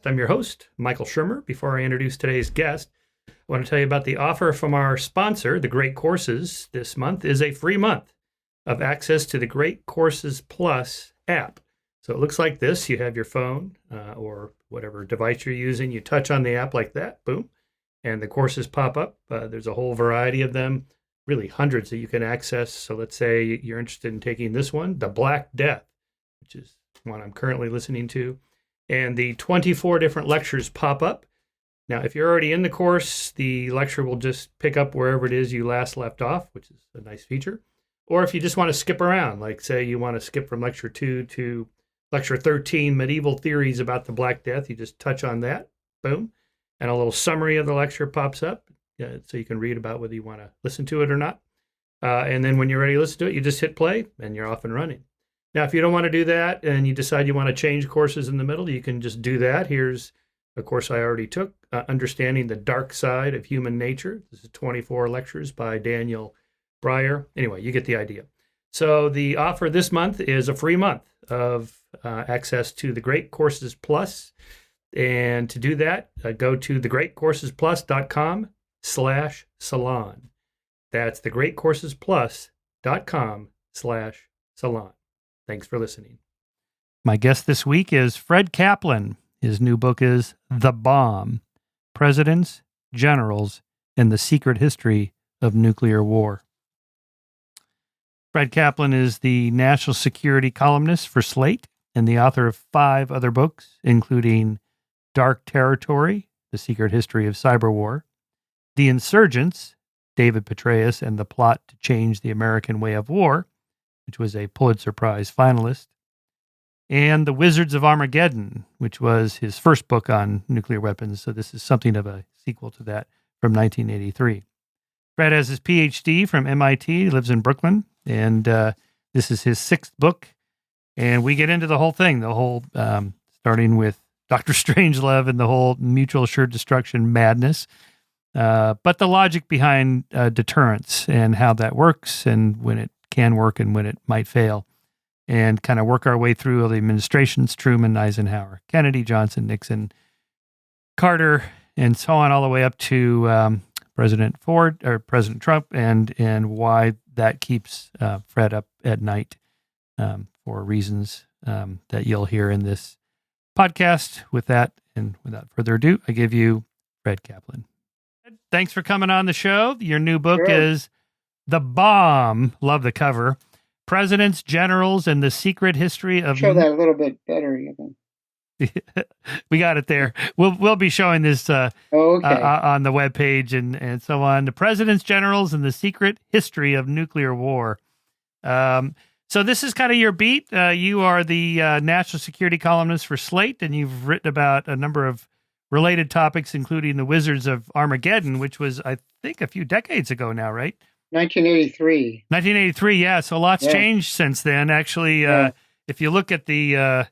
I'm your host, Michael Shermer. Before I introduce today's guest, I want to tell you about the offer from our sponsor, The Great Courses. This month is a free month of access to the Great Courses Plus app. So it looks like this. You have your phone or whatever device you're using. You touch on the app like that, boom, and the courses pop up. There's a whole variety of them, really hundreds that you can access. So let's say you're interested in taking this one, The Black Death, which is one I'm currently listening to. And the 24 different lectures pop up. Now, if you're already in the course, the lecture will just pick up wherever it is you last left off, which is a nice feature. Or if you just want to skip around, like say you want to skip from lecture 2 to lecture 13, Medieval Theories about the Black Death, you just touch on that, boom, and a little summary of the lecture pops up, so you can read about whether you want to listen to it or not. And then when you're ready to listen to it, you just hit play, and you're off and running. Now, if you don't want to do that and you decide you want to change courses in the middle, you can just do that. Here's a course I already took, Understanding the Dark Side of Human Nature. This is 24 lectures by Daniel Breyer. Anyway, you get the idea. So the offer this month is a free month of access to the Great Courses Plus. And to do that, go to thegreatcoursesplus.com/salon. That's thegreatcoursesplus.com/salon. Thanks for listening. My guest this week is Fred Kaplan. His new book is The Bomb: Presidents, Generals, and the Secret History of Nuclear War. Fred Kaplan is the national security columnist for Slate and the author of 5 other books, including Dark Territory: The Secret History of Cyber War, The Insurgents, David Petraeus and the Plot to Change the American Way of War, which was a Pulitzer Prize finalist, and The Wizards of Armageddon, which was his first book on nuclear weapons. So this is something of a sequel to that from 1983. Fred has his PhD from MIT, he lives in Brooklyn, and this is his 6th book. And we get into the whole thing, starting with Dr. Strangelove and the whole mutual assured destruction madness, but the logic behind deterrence and how that works and when it can work and when it might fail, and kind of work our way through all the administrations, Truman, Eisenhower, Kennedy, Johnson, Nixon, Carter, and so on, all the way up to President Ford or President Trump, and why that keeps Fred up at night for reasons that you'll hear in this podcast. With that, and without further ado, I give you Fred Kaplan. Thanks for coming on the show. Your new book is The Bomb. Love the cover. Presidents, Generals, and the Secret History of... Show that a little bit better, even. We got it there. We'll be showing this on the webpage and so on. The Presidents, Generals, and the Secret History of Nuclear War. So this is kind of your beat. You are the national security columnist for Slate, and you've written about a number of related topics, including The Wizards of Armageddon, which was, I think, a few decades ago now, right? 1983. 1983, yeah. So a lot's changed since then. Actually, if you look at the, I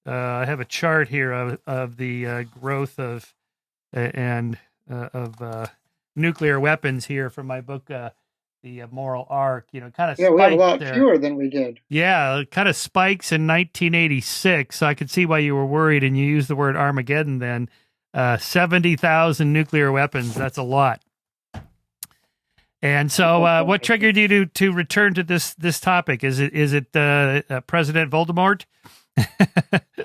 have a chart here of the growth of nuclear weapons here from my book, The Moral Arc. Kind of we have a lot fewer than we did. Yeah, it kind of spikes in 1986. So I could see why you were worried, and you used the word Armageddon then. 70,000 nuclear weapons. That's a lot. And so, what triggered you to return to this topic? Is it President Voldemort?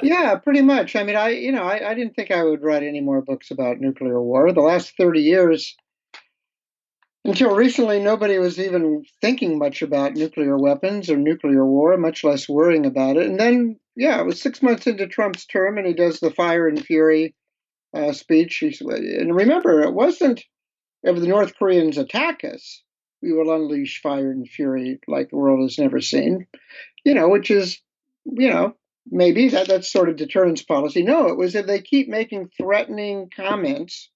Yeah, pretty much. I mean, I didn't think I would write any more books about nuclear war. The last 30 years, until recently, nobody was even thinking much about nuclear weapons or nuclear war, much less worrying about it. And then, it was 6 months into Trump's term, and he does the Fire and Fury speech. And remember, it wasn't, if the North Koreans attack us, we will unleash fire and fury like the world has never seen, which is, maybe that's sort of deterrence policy. No, it was if they keep making threatening comments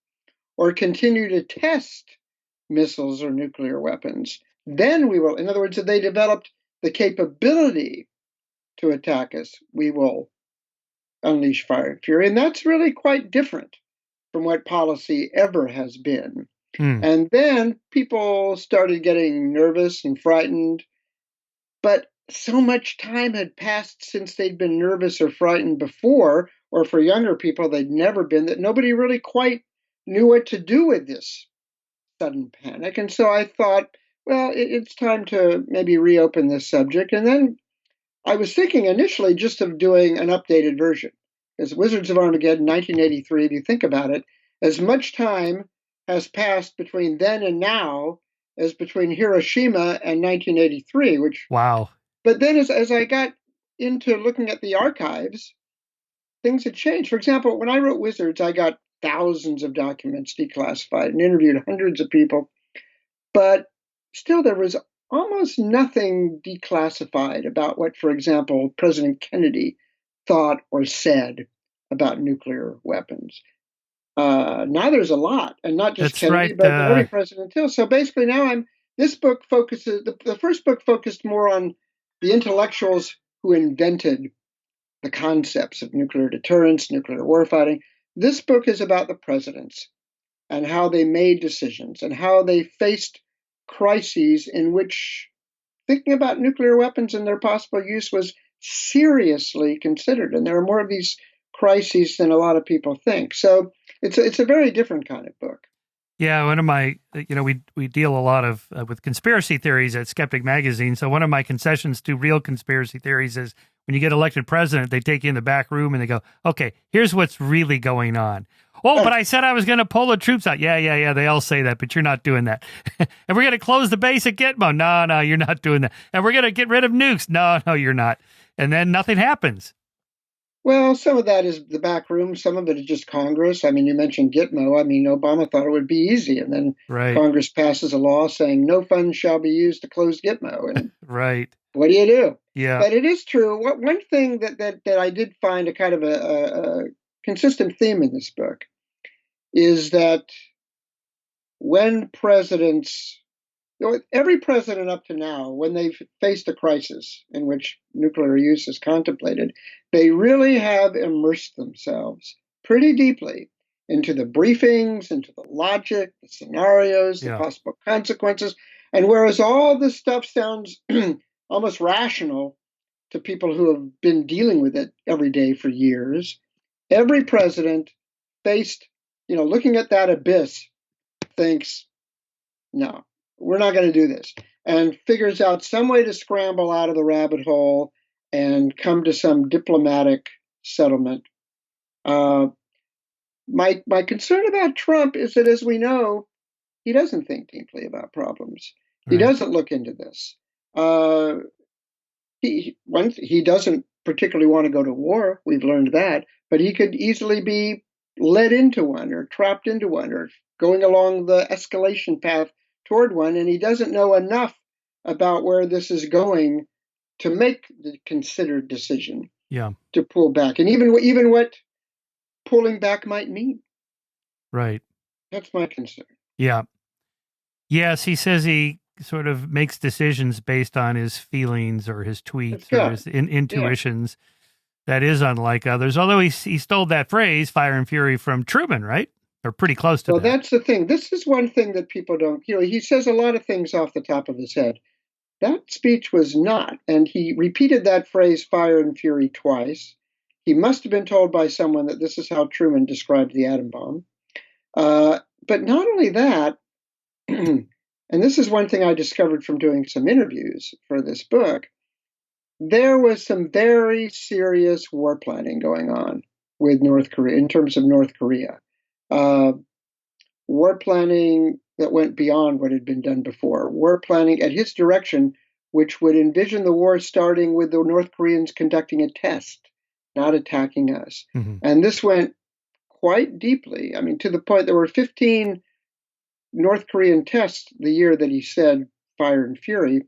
or continue to test missiles or nuclear weapons, then we will, in other words, if they developed the capability to attack us, we will unleash fire and fury. And that's really quite different from what policy ever has been. And then people started getting nervous and frightened. But so much time had passed since they'd been nervous or frightened before, or for younger people, they'd never been, that nobody really quite knew what to do with this sudden panic. And so I thought, well, it's time to maybe reopen this subject. And then I was thinking initially just of doing an updated version. Because Wizards of Armageddon, 1983, if you think about it, as much time has passed between then and now as between Hiroshima and 1983, which Wow. But then as I got into looking at the archives, things had changed. For example, when I wrote Wizards, I got thousands of documents declassified and interviewed hundreds of people. But still, there was almost nothing declassified about what, for example, President Kennedy thought or said about nuclear weapons. Now there's a lot, and not just That's Kennedy, right. but every president too. So basically, now this book focuses. The first book focused more on the intellectuals who invented the concepts of nuclear deterrence, nuclear warfighting. This book is about the presidents and how they made decisions and how they faced crises in which thinking about nuclear weapons and their possible use was seriously considered. And there are more of these crises than a lot of people think. So it's a very different kind of book. Yeah, one of my, we deal a lot of with conspiracy theories at Skeptic Magazine. So one of my concessions to real conspiracy theories is when you get elected president, they take you in the back room and they go, okay, here's what's really going on. Oh, but I said I was going to pull the troops out. Yeah. They all say that, but you're not doing that. And we're going to close the base at Gitmo. No, you're not doing that. And we're going to get rid of nukes. No, you're not. And then nothing happens. Well, some of that is the back room. Some of it is just Congress. I mean, you mentioned Gitmo. I mean, Obama thought it would be easy. And then Right. Congress passes a law saying no funds shall be used to close Gitmo. And right. What do you do? Yeah. But it is true. One thing that I did find a kind of a consistent theme in this book is that when presidents, every president up to now, when they've faced a crisis in which nuclear use is contemplated, they really have immersed themselves pretty deeply into the briefings, into the logic, the scenarios, the possible consequences. And whereas all this stuff sounds almost rational to people who have been dealing with it every day for years, every president faced, looking at that abyss, thinks, no, we're not going to do this, and figures out some way to scramble out of the rabbit hole and come to some diplomatic settlement. My concern about Trump is that, as we know, he doesn't think deeply about problems. He doesn't look into this. He doesn't particularly want to go to war. We've learned that, but he could easily be led into one or trapped into one or going along the escalation path toward one, and he doesn't know enough about where this is going to make the considered decision to pull back, and even what pulling back might mean. Right. That's my concern. Yeah. Yes, he says he sort of makes decisions based on his feelings or his tweets or his intuitions. Yeah. That is unlike others, although he stole that phrase, fire and fury, from Truman, right? Or pretty close to that. Well, that's the thing. This is one thing that people don't, he says a lot of things off the top of his head. That speech was not, and he repeated that phrase, fire and fury, twice. He must have been told by someone that this is how Truman described the atom bomb. But not only that, and this is one thing I discovered from doing some interviews for this book, there was some very serious war planning going on with North Korea, in terms of North Korea. War planning that went beyond what had been done before. War planning at his direction, which would envision the war starting with the North Koreans conducting a test, not attacking us. Mm-hmm. And this went quite deeply. I mean, to the point there were 15 North Korean tests the year that he said fire and fury.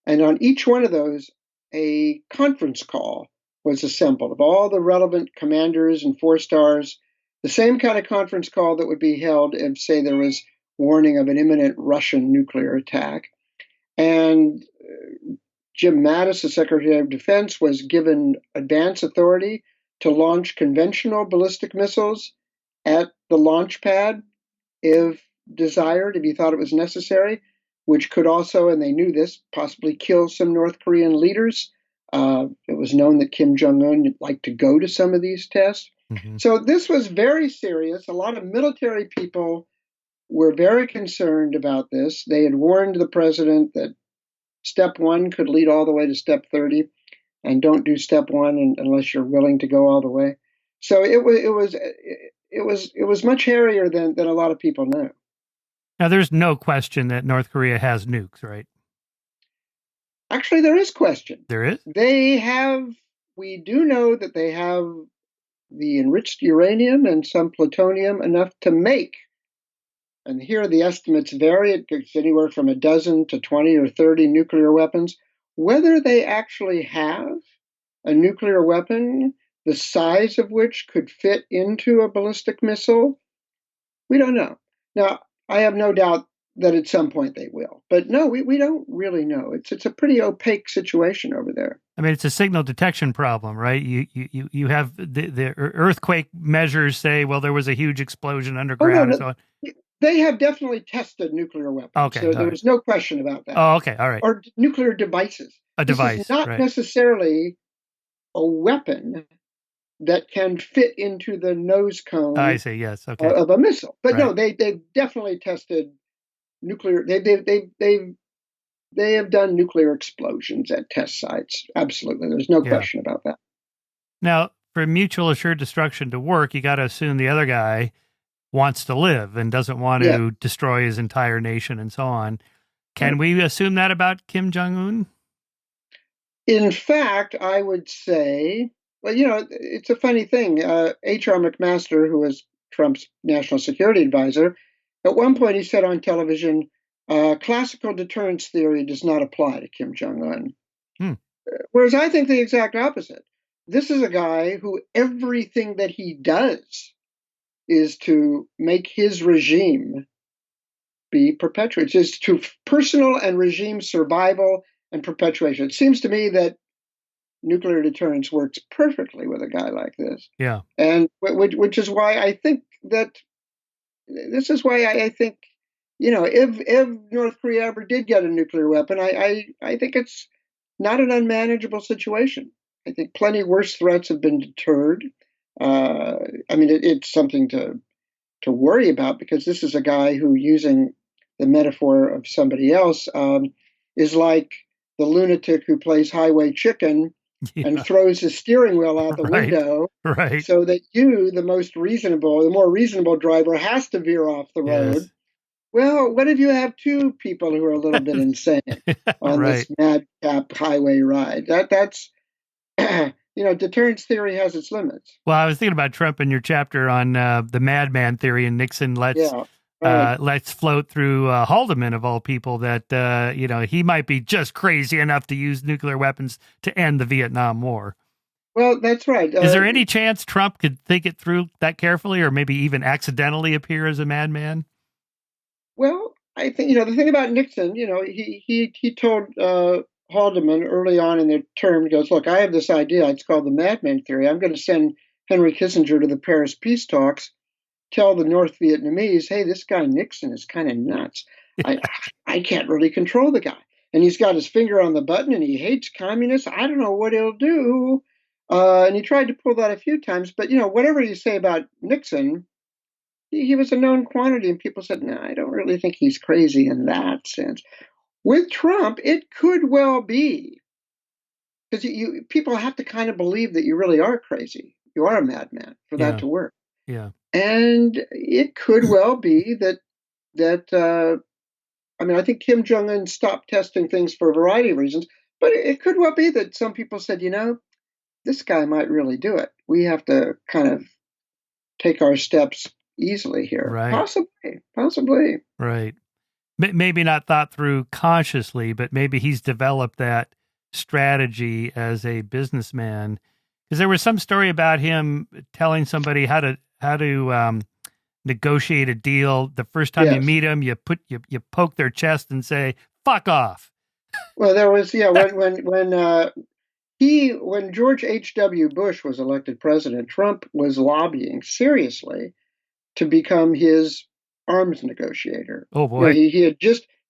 And on each one of those, a conference call was assembled of all the relevant commanders and four-stars, the same kind of conference call that would be held if, say, there was warning of an imminent Russian nuclear attack. And Jim Mattis, the Secretary of Defense, was given advance authority to launch conventional ballistic missiles at the launch pad if desired, if he thought it was necessary. which could also, and they knew this, possibly kill some North Korean leaders. It was known that Kim Jong-un liked to go to some of these tests. Mm-hmm. So this was very serious. A lot of military people were very concerned about this. They had warned the president that step one could lead all the way to step 30, and don't do step one unless you're willing to go all the way. So it was much hairier than a lot of people know. Now, there's no question that North Korea has nukes, right? Actually, there is question. There is? We do know that they have the enriched uranium and some plutonium enough to make, and here the estimates vary, it's anywhere from a dozen to 20 or 30 nuclear weapons. Whether they actually have a nuclear weapon, the size of which could fit into a ballistic missile, we don't know. Now, I have no doubt that at some point they will. But no, we don't really know. It's a pretty opaque situation over there. I mean, it's a signal detection problem, right? You have the earthquake measures say, well, there was a huge explosion underground. Oh, no, and so on. They have definitely tested nuclear weapons. Okay, so there was no question about that. Oh, okay, all right. Or nuclear devices. A device, this is not right. necessarily a weapon that can fit into the nose cone I see, yes, okay. Of a missile. But right. no, they've definitely tested nuclear. They have done nuclear explosions at test sites. Absolutely. There's no question about that. Now, for mutual assured destruction to work, you got to assume the other guy wants to live and doesn't want to destroy his entire nation and so on. Can we assume that about Kim Jong-un? In fact, I would say, well, it's a funny thing. H.R. McMaster, who was Trump's national security advisor, at one point he said on television, classical deterrence theory does not apply to Kim Jong-un. Whereas I think the exact opposite. This is a guy who everything that he does is to make his regime be perpetuated. It's to personal and regime survival and perpetuation. It seems to me that nuclear deterrence works perfectly with a guy like this. Yeah. And which is why I think that if North Korea ever did get a nuclear weapon, I think it's not an unmanageable situation. I think plenty worse threats have been deterred. It's something to worry about, because this is a guy who, using the metaphor of somebody else, is like the lunatic who plays highway chicken and throws his steering wheel out the window, so that the more reasonable driver has to veer off the road. Yes. Well, what if you have two people who are a little bit insane on this madcap highway ride? That's deterrence theory has its limits. Well, I was thinking about Trump in your chapter on the madman theory, and Nixon lets float through Haldeman, of all people, that he might be just crazy enough to use nuclear weapons to end the Vietnam War. Well, that's right. Is there any chance Trump could think it through that carefully, or maybe even accidentally appear as a madman? Well, I think the thing about Nixon, he told Haldeman early on in their term, he goes, "Look, I have this idea. It's called the madman theory. I'm going to send Henry Kissinger to the Paris peace talks, tell the North Vietnamese, hey, this guy Nixon is kind of nuts. I can't really control the guy. And he's got his finger on the button, and he hates communists. I don't know what he'll do." And he tried to pull that a few times. But, whatever you say about Nixon, he was a known quantity. And people said, no, I don't really think he's crazy in that sense. With Trump, it could well be, because people have to kind of believe that you really are crazy. You are a madman for that to work. Yeah. And it could well be that I think Kim Jong-un stopped testing things for a variety of reasons, but it could well be that some people said, this guy might really do it. We have to kind of take our steps easily here. Right. Possibly. Right. Maybe not thought through consciously, but maybe he's developed that strategy as a businessman. Because there was some story about him telling somebody how to negotiate a deal. The first time you meet him, you poke their chest and say, "Fuck off." Well, there was when George H.W. Bush was elected president, Trump was lobbying seriously to become his arms negotiator. Oh boy. He had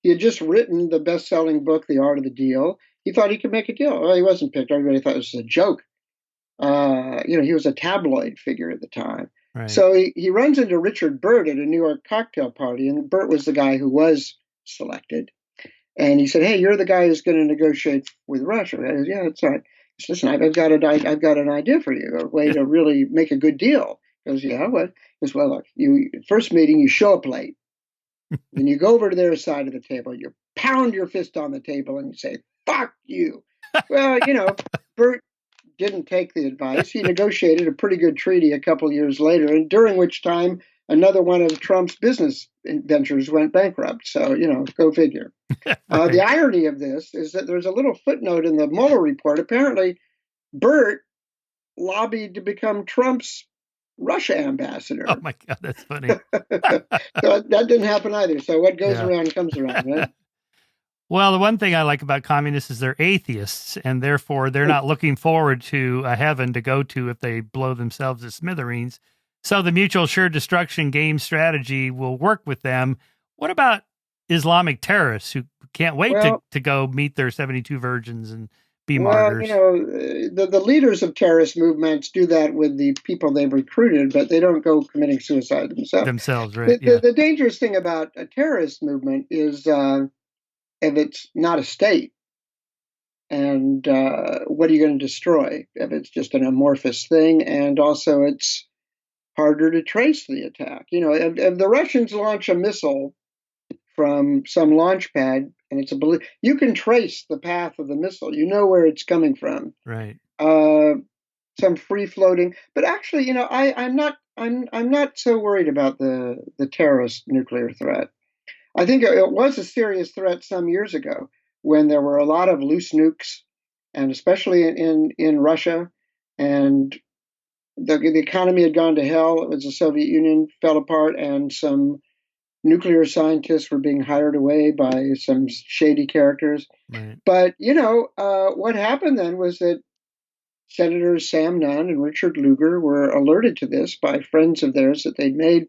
He had just written the best-selling book, The Art of the Deal. He thought he could make a deal. Well, he wasn't picked. Everybody thought it was a joke. He was a tabloid figure at the time. Right. So he runs into Richard Burt at a New York cocktail party, and Burt was the guy who was selected. And he said, "Hey, you're the guy who's going to negotiate with Russia." I said, "Yeah, that's right." He said, "Listen, I've got an idea for you, a way to really make a good deal." He goes, "Yeah, what?" He goes, "Well, look, first meeting, you show up late. Then you go over to their side of the table, you pound your fist on the table, and you say, 'Fuck you.'" Well, Burt didn't take the advice. He negotiated a pretty good treaty a couple of years later, and during which time another one of Trump's business ventures went bankrupt. So, go figure. Right. The irony of this is that there's a little footnote in the Mueller report. Apparently, Burt lobbied to become Trump's Russia ambassador. Oh my God, that's funny. So that didn't happen either. So what goes around comes around, right? Well, the one thing I like about communists is they're atheists, and therefore they're not looking forward to a heaven to go to if they blow themselves to smithereens. So the mutual assured destruction game strategy will work with them. What about Islamic terrorists who can't wait to go meet their 72 virgins and be martyrs? The leaders of terrorist movements do that with the people they've recruited, but they don't go committing suicide themselves. Right? The dangerous thing about a terrorist movement is if it's not a state, and what are you going to destroy? If it's just an amorphous thing, and also it's harder to trace the attack. If the Russians launch a missile from some launch pad, and you can trace the path of the missile. You know where it's coming from. Right. Some free floating, but actually, I'm not so worried about the terrorist nuclear threat. I think it was a serious threat some years ago when there were a lot of loose nukes, and especially in Russia, and the economy had gone to hell. It was the Soviet Union fell apart, and some nuclear scientists were being hired away by some shady characters. Right. But, what happened then was that Senators Sam Nunn and Richard Lugar were alerted to this by friends of theirs that they'd made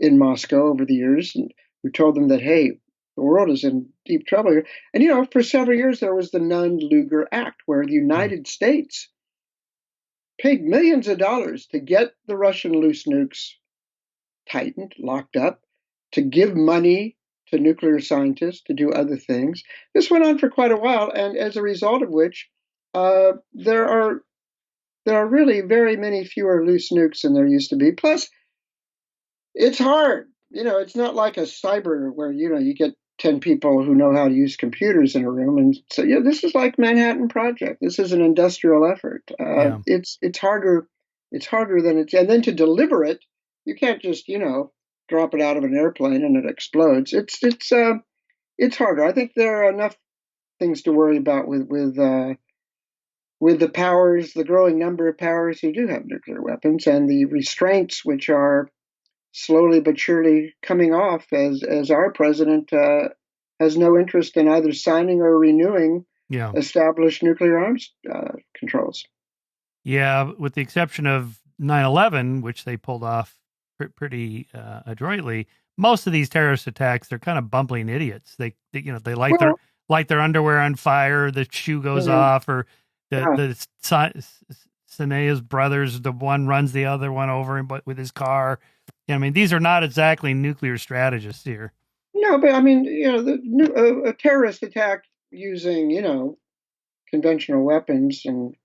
in Moscow over the years, and who told them that, hey, the world is in deep trouble here. And, for several years, there was the Nunn-Lugar Act, where the United States paid millions of dollars to get the Russian loose nukes tightened, locked up, to give money to nuclear scientists to do other things. This went on for quite a while, and as a result of which, there are really very many fewer loose nukes than there used to be. Plus, it's hard. It's not like a cyber where you get 10 people who know how to use computers in a room, and so this is like Manhattan Project. This is an industrial effort. It's harder. It's harder than it's, and then to deliver it, you can't just drop it out of an airplane and it explodes. It's harder. I think there are enough things to worry about with the powers, the growing number of powers who do have nuclear weapons, and the restraints which are slowly but surely coming off as our president has no interest in either signing or renewing established nuclear arms controls. Yeah, with the exception of 9/11, which they pulled off pretty adroitly. Most of these terrorist attacks, they're kind of bumbling idiots. They light their underwear on fire, the shoe goes off, or the Sanea's brothers, the one runs the other one over with his car. These are not exactly nuclear strategists here. No, but a terrorist attack using conventional weapons, and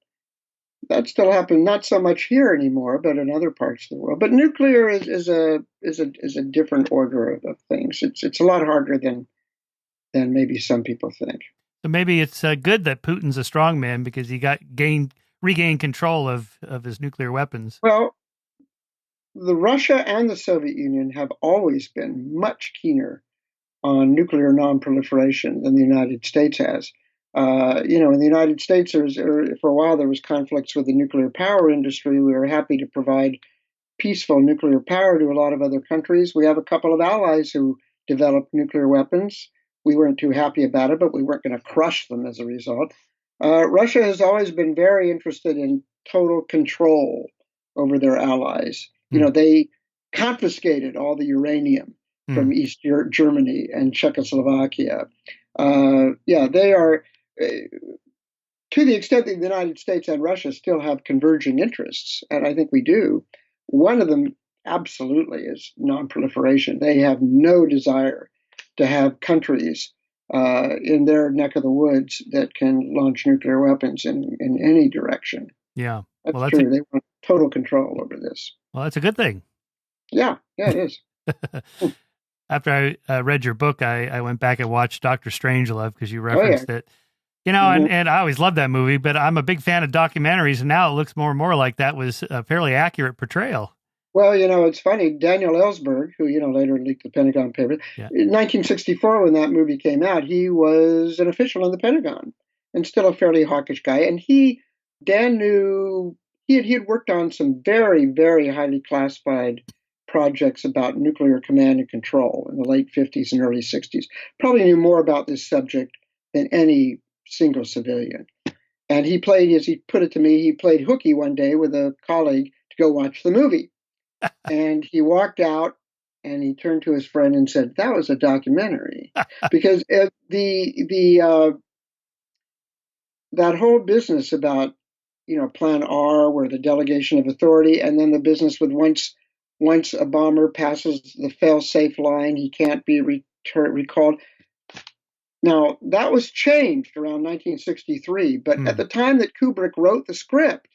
that still happens. Not so much here anymore, but in other parts of the world. But nuclear is a different order of things. It's a lot harder than maybe some people think. So maybe it's good that Putin's a strongman because he regained control of his nuclear weapons. Well, the Russia and the Soviet Union have always been much keener on nuclear non-proliferation than the United States has. In the United States, for a while there was conflicts with the nuclear power industry. We were happy to provide peaceful nuclear power to a lot of other countries. We have a couple of allies who developed nuclear weapons. We weren't too happy about it, but we weren't going to crush them as a result. Russia has always been very interested in total control over their allies. They confiscated all the uranium from East Germany and Czechoslovakia. They are, to the extent that the United States and Russia still have converging interests, and I think we do. One of them absolutely is non-proliferation. They have no desire to have countries in their neck of the woods that can launch nuclear weapons in any direction. Yeah. That's true. They want total control over this. Well, that's a good thing. Yeah, it is. After I read your book, I went back and watched Dr. Strangelove because you referenced it. And I always loved that movie, but I'm a big fan of documentaries, and now it looks more and more like that was a fairly accurate portrayal. Well, it's funny. Daniel Ellsberg, who, later leaked the Pentagon Papers, in 1964, when that movie came out, he was an official in the Pentagon and still a fairly hawkish guy. And Dan knew he had worked on some very, very highly classified projects about nuclear command and control in the late 50s and early 60s. Probably knew more about this subject than any single civilian. And he played, as he put it to me, he played hooky one day with a colleague to go watch the movie. And he walked out and he turned to his friend and said, "That was a documentary." Because that whole business about, Plan R, where the delegation of authority, and then the business with once a bomber passes the fail-safe line, he can't be recalled. Now, that was changed around 1963, but at the time that Kubrick wrote the script,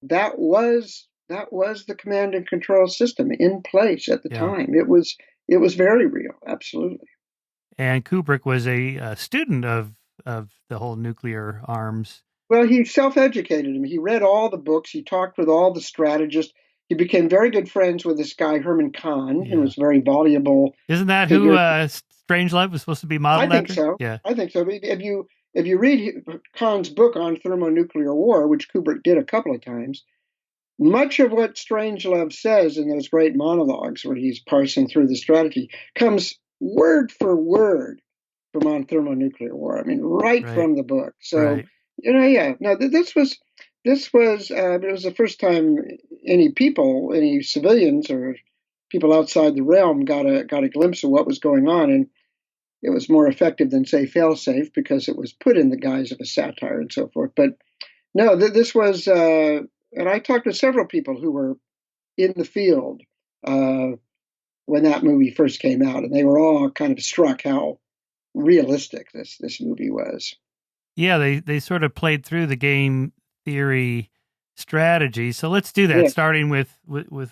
that was the command and control system in place at the time. It was very real, absolutely. And Kubrick was a student of the whole nuclear arms. Well, he self-educated him. He read all the books. He talked with all the strategists. He became very good friends with this guy, Herman Kahn, who was very voluble. Isn't that who Strangelove was supposed to be modeled after? I think so. Yeah. I think so. If you read Kahn's book on thermonuclear war, which Kubrick did a couple of times, much of what Strangelove says in those great monologues where he's parsing through the strategy comes word for word from On Thermonuclear War. I mean, right from the book. So, No, this was it was the first time any civilians or people outside the realm got a glimpse of what was going on, and it was more effective than, say, failsafe because it was put in the guise of a satire and so forth. But no, this was. And I talked to several people who were in the field when that movie first came out, and they were all kind of struck how realistic this movie was. Yeah, they sort of played through the game theory strategy. So let's do that, starting with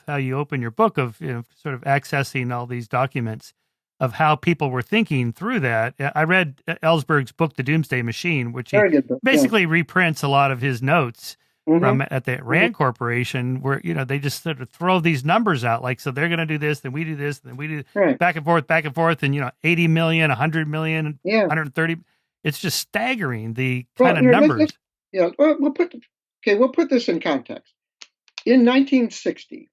how you open your book of sort of accessing all these documents of how people were thinking through that. I read Ellsberg's book, The Doomsday Machine, which basically reprints a lot of his notes from at the Rand Corporation, where they just sort of throw these numbers out, like, so they're going to do this, then we do this, then we do back and forth, and 80 million, 100 million, 130. It's just staggering the kind of numbers. We'll put this in context. In 1960,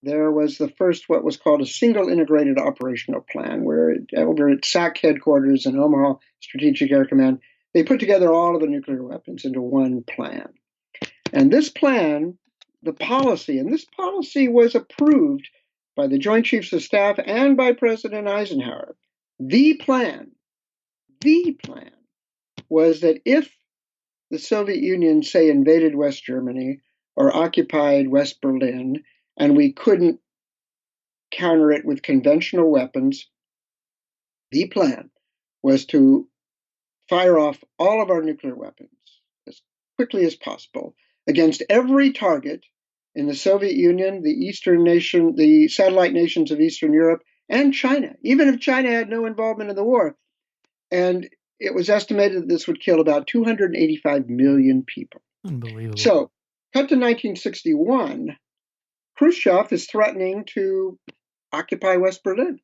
there was the first what was called a single integrated operational plan, where over at SAC headquarters in Omaha Strategic Air Command, they put together all of the nuclear weapons into one plan. And this plan, this policy was approved by the Joint Chiefs of Staff and by President Eisenhower. The plan was that if the Soviet Union, say, invaded West Germany or occupied West Berlin, and we couldn't counter it with conventional weapons, the plan was to fire off all of our nuclear weapons as quickly as possible against every target in the Soviet Union, the satellite nations of Eastern Europe, and China, even if China had no involvement in the war. And it was estimated that this would kill about 285 million people. Unbelievable. So, cut to 1961, Khrushchev is threatening to occupy West Berlin.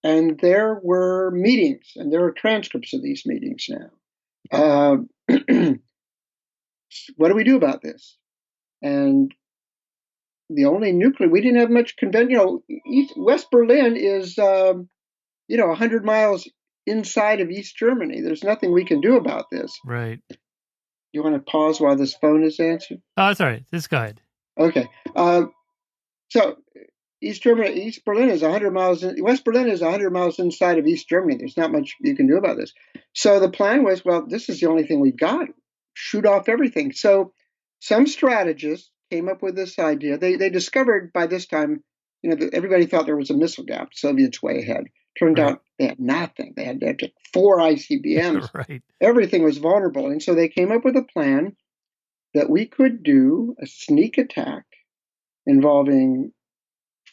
And there were meetings, and there are transcripts of these meetings now. What do we do about this? And the only we didn't have much West Berlin is, 100 miles inside of East Germany. There's nothing we can do about this. Right. You want to pause while this phone is answered? Oh, that's all right. Just go ahead. Okay. So East Germany, East Berlin is 100 miles. West Berlin is 100 miles inside of East Germany. There's not much you can do about this. So the plan was, well, this is the only thing we've got. Shoot off everything. So some strategists came up with this idea. They discovered by this time, that everybody thought there was a missile gap. Soviets way ahead. Turned out they had nothing. They had 4 ICBMs. Right. Everything was vulnerable, and so they came up with a plan that we could do a sneak attack involving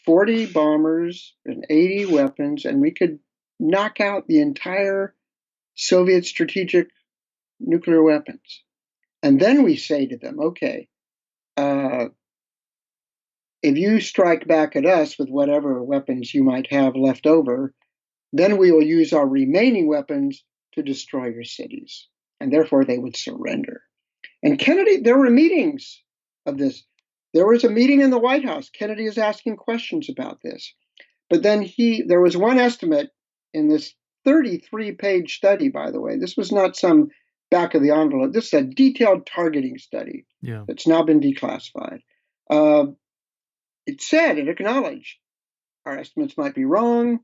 40 bombers and 80 weapons, and we could knock out the entire Soviet strategic nuclear weapons. And then we say to them, okay, if you strike back at us with whatever weapons you might have left over, then we will use our remaining weapons to destroy your cities. And therefore they would surrender. And Kennedy, there were meetings of this. There was a meeting in the White House. Kennedy is asking questions about this. But then there was one estimate in this 33-page study, by the way. This was not some back of the envelope. This is a detailed targeting study that's now been declassified. It acknowledged our estimates might be wrong.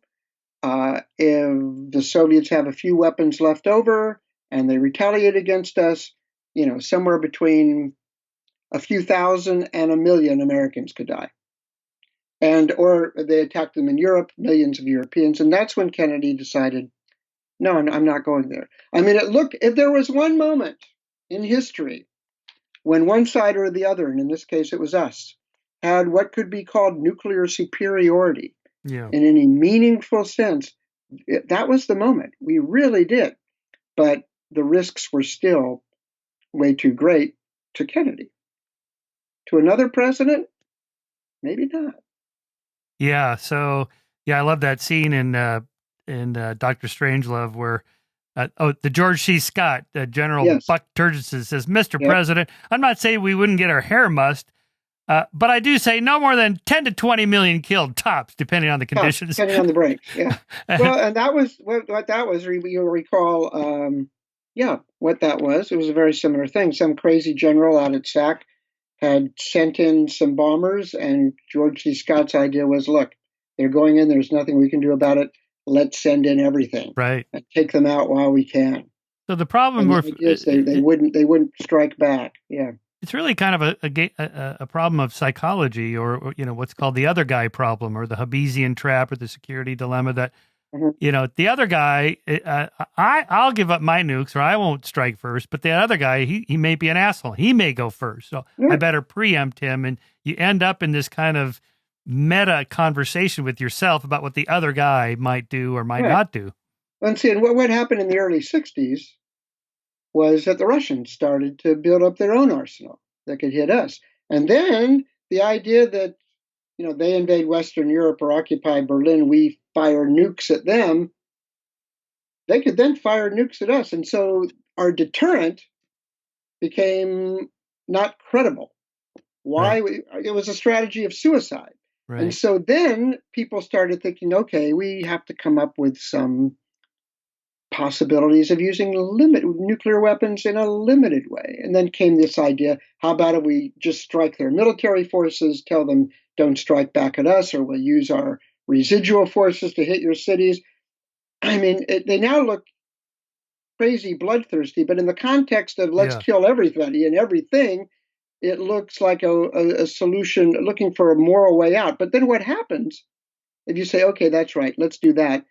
If the Soviets have a few weapons left over and they retaliate against us, somewhere between a few thousand and 1 million Americans could die. Or they attacked them in Europe, millions of Europeans. And that's when Kennedy decided, no, I'm not going there. I mean, if there was one moment in history when one side or the other, and in this case it was us, had what could be called nuclear superiority in any meaningful sense, that was the moment. We really did. But the risks were still way too great to Kennedy. To another president, maybe not. Yeah. So, I love that scene in Dr. Strangelove where the George C. Scott, General Buck Turgidson says, Mr. President, I'm not saying we wouldn't get our hair mussed, but I do say no more than 10 to 20 million killed tops, depending on the conditions. Depending on the breaks, yeah. Well, and that was what that was. You'll recall, what that was. It was a very similar thing. Some crazy general out at SAC had sent in some bombers, and George C. Scott's idea was, look, they're going in. There's nothing we can do about it. Let's send in everything, right, and take them out while we can. So the problem is they wouldn't strike back. Yeah. It's really kind of a problem of psychology, or what's called the other guy problem, or the Hobbesian trap, or the security dilemma. That the other guy, I'll give up my nukes, or I won't strike first. But the other guy, he may be an asshole. He may go first, so I better preempt him. And you end up in this kind of meta conversation with yourself about what the other guy might do or might not do. And see, and what happened in the early '60s was that the Russians started to build up their own arsenal that could hit us. And then the idea that, they invade Western Europe or occupy Berlin, we fire nukes at them, they could then fire nukes at us. And so our deterrent became not credible. Why? Right. It was a strategy of suicide. Right. And so then people started thinking, okay, we have to come up with some possibilities of using nuclear weapons in a limited way. And then came this idea, how about if we just strike their military forces, tell them don't strike back at us, or we'll use our residual forces to hit your cities. I mean, they now look crazy bloodthirsty, but in the context of let's kill everybody and everything, it looks like a solution, looking for a moral way out. But then what happens if you say, okay, that's right, let's do that?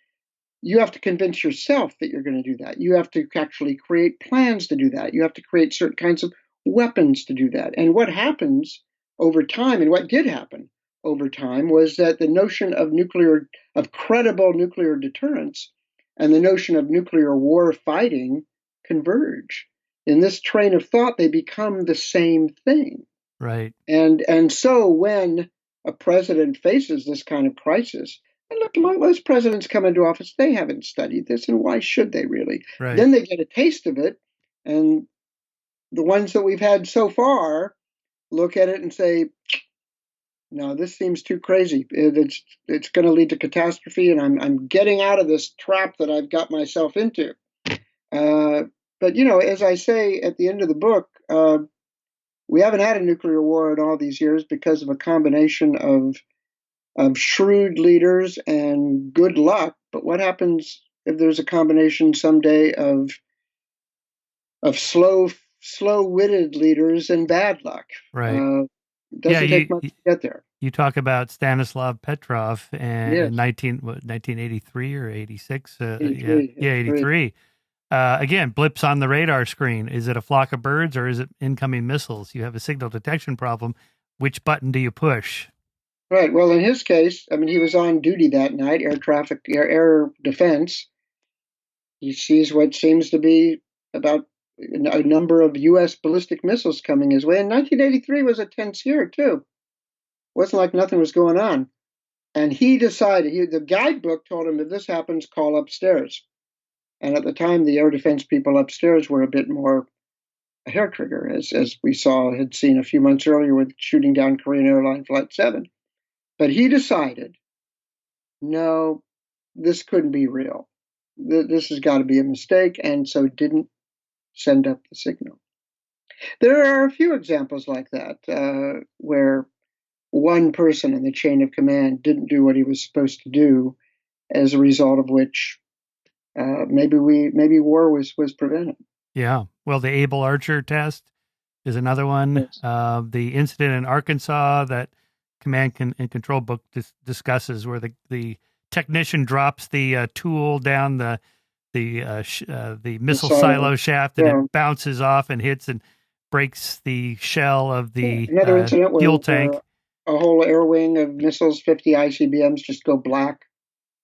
You have to convince yourself that you're going to do that. You have to actually create plans to do that. You have to create certain kinds of weapons to do that. And what happens over time, and what did happen over time, was that the notion of credible nuclear deterrence and the notion of nuclear war fighting converge. In this train of thought, they become the same thing. Right. And so when a president faces this kind of crisis, and look, most presidents come into office, they haven't studied this, and why should they really? Right. Then they get a taste of it, and the ones that we've had so far look at it and say, no, this seems too crazy. It's going to lead to catastrophe, and I'm getting out of this trap that I've got myself into. But, as I say at the end of the book, we haven't had a nuclear war in all these years because of a combination of of shrewd leaders and good luck. But what happens if there's a combination someday of slow-witted leaders and bad luck? Right. It doesn't take much to get there. You talk about Stanislav Petrov Yes. in 1983 or 86? 83. 83. Again, blips on the radar screen. Is it a flock of birds or is it incoming missiles? You have a signal detection problem. Which button do you push? Right. Well, in his case, I mean, he was on duty that night, air defense. He sees what seems to be about a number of U.S. ballistic missiles coming his way. And 1983 was a tense year, too. It wasn't like nothing was going on. And he decided, the guidebook told him, if this happens, call upstairs. And at the time, the air defense people upstairs were a bit more a hair trigger, as we had seen a few months earlier with shooting down Korean Airline Flight 7. But he decided, no, this couldn't be real. This has got to be a mistake, and so didn't send up the signal. There are a few examples like that, where one person in the chain of command didn't do what he was supposed to do, as a result of which maybe war was prevented. Yeah. Well, the Able Archer test is another one. Yes. The incident in Arkansas that Command and Control book discusses, where the technician drops the tool down the missile silo shaft, and it bounces off and hits and breaks the shell of the another incident fuel where, tank. A whole air wing of missiles, 50 ICBMs, just go black.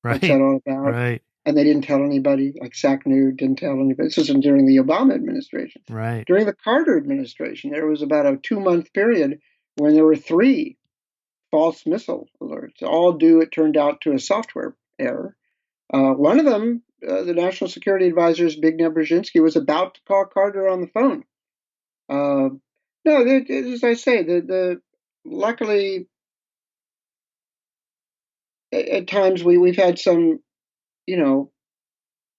Right. What's that all about? Right. And they didn't tell anybody. Like SACNU didn't tell anybody. This wasn't during the Obama administration. Right. During the Carter administration, there was about a 2-month period when there were 3 false missile alerts, all due, it turned out, to a software error. One of them, the National Security Advisor's Zbigniew Brzezinski, was about to call Carter on the phone. No, as I say, luckily, at times we've had some,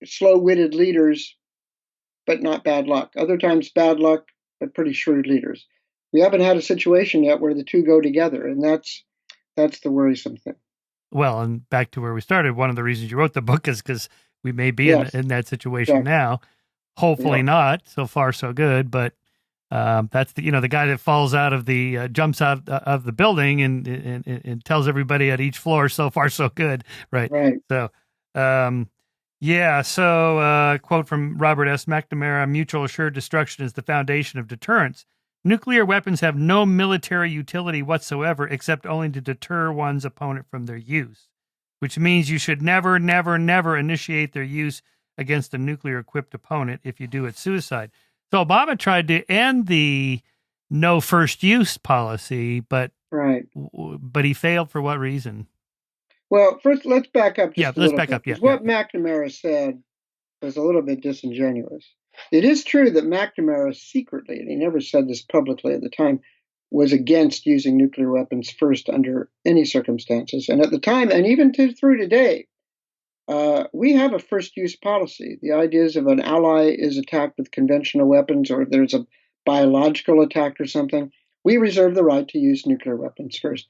slow-witted leaders, but not bad luck. Other times, bad luck, but pretty shrewd leaders. We haven't had a situation yet where the two go together, and that's the worrisome thing. Well, and back to where we started, one of the reasons you wrote the book is because we may be in that situation now. Hopefully not. So far, so good. But that's the guy that falls out of the jumps out of the building and tells everybody at each floor, so far, so good. Right. So, So, quote from Robert S. McNamara: "Mutual assured destruction is the foundation of deterrence. Nuclear weapons have no military utility whatsoever except only to deter one's opponent from their use, which means you should never, never, never initiate their use against a nuclear-equipped opponent. If you do, it's suicide." So Obama tried to end the no first use policy, but he failed for what reason? Well, first, let's back up just a little bit. Yeah, what McNamara said was a little bit disingenuous. It is true that McNamara secretly, and he never said this publicly at the time, was against using nuclear weapons first under any circumstances. And at the time, and even through today, we have a first-use policy. The idea is if an ally is attacked with conventional weapons, or if there's a biological attack or something, we reserve the right to use nuclear weapons first.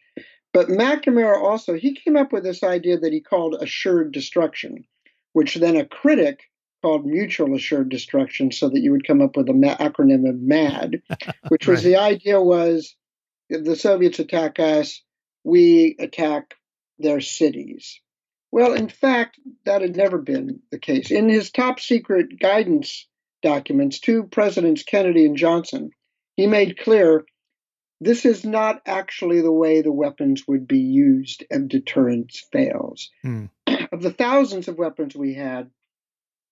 But McNamara also, he came up with this idea that he called assured destruction, which then a critic called mutual assured destruction, so that you would come up with an acronym of MAD, which was the idea was if the Soviets attack us, we attack their cities. Well, in fact, that had never been the case. In his top secret guidance documents to Presidents Kennedy and Johnson, he made clear this is not actually the way the weapons would be used if deterrence fails. Of the thousands of weapons we had,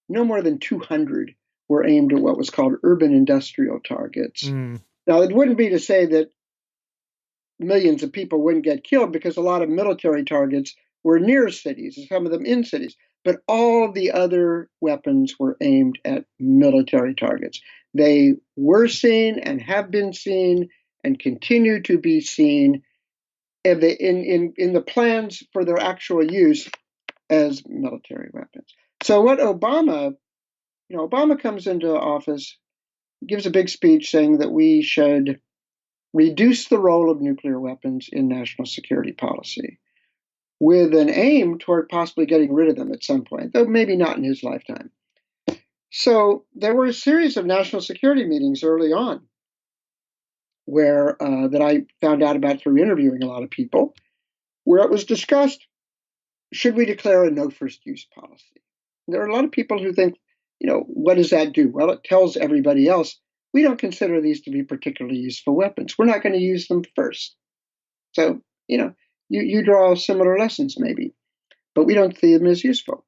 no more than 200 were aimed at what was called urban industrial targets. Now, it wouldn't be to say that millions of people wouldn't get killed, because a lot of military targets were near cities, and some of them in cities. But all the other weapons were aimed at military targets. They were seen and have been seen and continue to be seen in the plans for their actual use as military weapons. So what Obama comes into office, gives a big speech saying that we should reduce the role of nuclear weapons in national security policy. with an aim toward possibly getting rid of them at some point, though maybe not in his lifetime. So there were a series of national security meetings early on where that I found out about through interviewing a lot of people, where it was discussed, should we declare a no first use policy? There are a lot of people who think, what does that do? Well, it tells everybody else, we don't consider these to be particularly useful weapons. We're not going to use them first. So, you draw similar lessons maybe, but we don't see them as useful.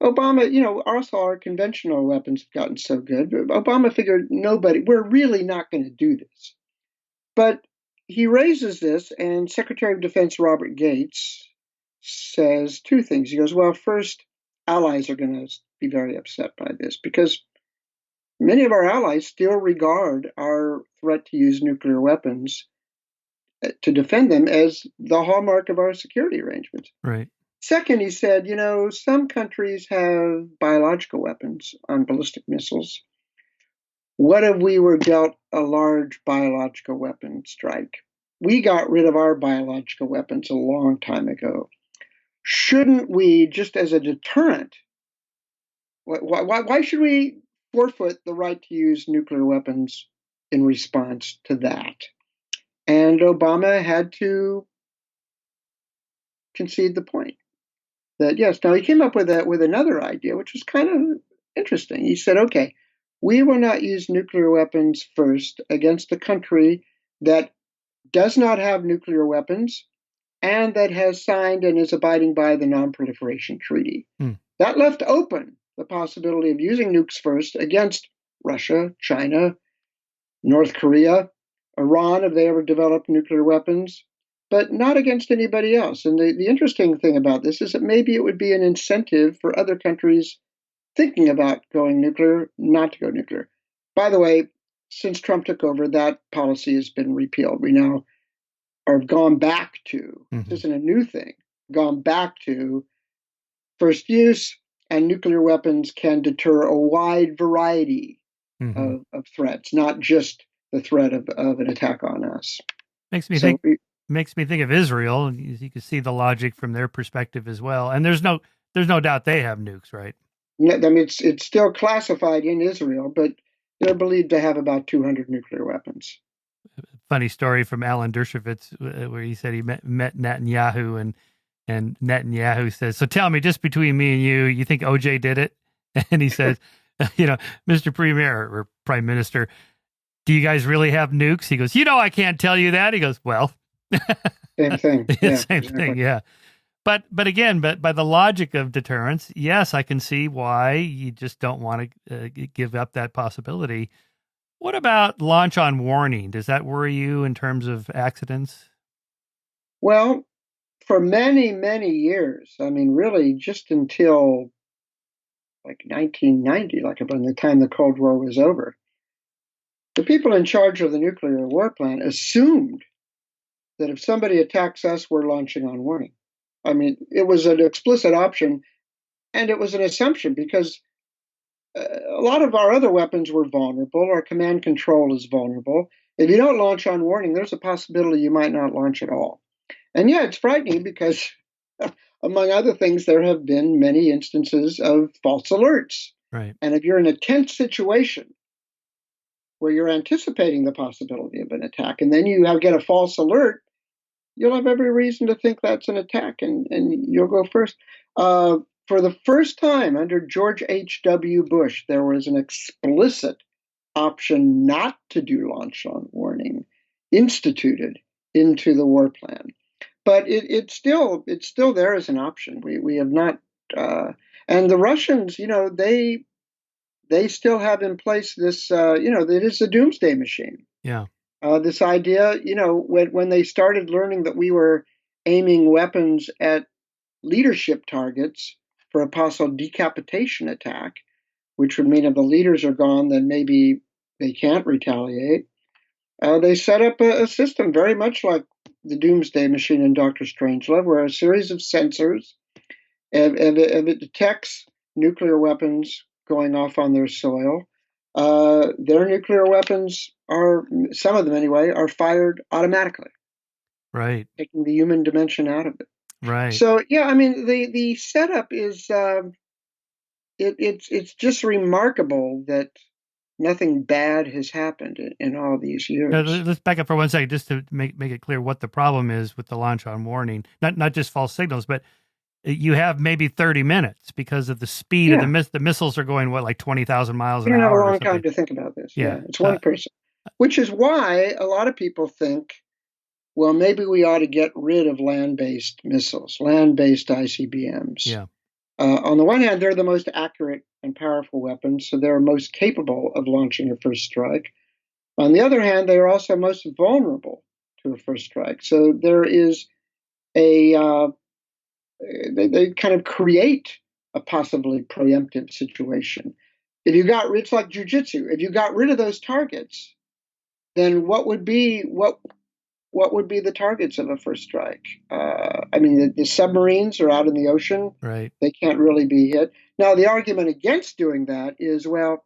Obama, also our conventional weapons have gotten so good. Obama figured we're really not going to do this. But he raises this, and Secretary of Defense Robert Gates says two things. He goes, well, first, allies are going to be very upset by this because many of our allies still regard our threat to use nuclear weapons to defend them as the hallmark of our security arrangements. Right. Second, he said, some countries have biological weapons on ballistic missiles. What if we were dealt a large biological weapon strike? We got rid of our biological weapons a long time ago. Shouldn't we, just as a deterrent, why should we forfeit the right to use nuclear weapons in response to that? And Obama had to concede the point that yes. Now he came up with another idea, which was kind of interesting. He said, okay, we will not use nuclear weapons first against a country that does not have nuclear weapons and that has signed and is abiding by the Non-Proliferation Treaty. That left open the possibility of using nukes first against Russia, China, North Korea, Iran, if they ever developed nuclear weapons, but not against anybody else. And the interesting thing about this is that maybe it would be an incentive for other countries thinking about going nuclear, not to go nuclear. By the way, since Trump took over, that policy has been repealed. We now have gone back to, this isn't a new thing, gone back to first use, and nuclear weapons can deter a wide variety of threats, not just the threat of an attack on us. Makes me think of Israel. You can see the logic from their perspective as well. And there's no doubt they have nukes, right? I mean, it's still classified in Israel, but they're believed to have about 200 nuclear weapons. Funny story from Alan Dershowitz where he said he met Netanyahu and Netanyahu says, so tell me, just between me and you think OJ did it? And he says, Mr. Premier or Prime Minister, do you guys really have nukes? He goes, I can't tell you that. He goes, well, same thing. Yeah, same thing. Yeah. But again, by the logic of deterrence, yes, I can see why you just don't want to give up that possibility. What about launch on warning? Does that worry you in terms of accidents? Well, for many, many years, I mean, really just until like 1990, like around the time the Cold War was over, the people in charge of the nuclear war plan assumed that if somebody attacks us, we're launching on warning. I mean, it was an explicit option, and it was an assumption because a lot of our other weapons were vulnerable. Our command control is vulnerable. If you don't launch on warning, there's a possibility you might not launch at all. And yeah, it's frightening because, among other things, there have been many instances of false alerts. Right. And if you're in a tense situation where you're anticipating the possibility of an attack, and then you get a false alert, you'll have every reason to think that's an attack, and you'll go first. For the first time under George H.W. Bush, there was an explicit option not to do launch on warning instituted into the war plan. But it's still there as an option. We have not, and the Russians, they still have in place this, it is a doomsday machine. Yeah. This idea, when they started learning that we were aiming weapons at leadership targets for a possible decapitation attack, which would mean if the leaders are gone, then maybe they can't retaliate. They set up a system very much like the doomsday machine in Dr. Strangelove, where a series of sensors, if it detects nuclear weapons going off on their soil, their nuclear weapons some of them anyway, are fired automatically. Right. Taking the human dimension out of it. Right. So yeah, I mean the setup is it's just remarkable that nothing bad has happened in all these years. Let's back up for 1 second just to make it clear what the problem is with the launch on warning. Not just false signals, but you have maybe 30 minutes because of the speed of the missiles are going, what, like 20,000 miles You an don't have a hour or long something. time to think about this. Yeah. It's one person, which is why a lot of people think, well, maybe we ought to get rid of land-based missiles, land-based ICBMs. Yeah. On the one hand, they're the most accurate and powerful weapons, so they're most capable of launching a first strike. On the other hand, they are also most vulnerable to a first strike. So there is they kind of create a possibly preemptive situation. If you got rid, it's like jujitsu. If you got rid of those targets, then what would be the targets of a first strike? I mean, the submarines are out in the ocean. Right. They can't really be hit. Now, the argument against doing that is, well,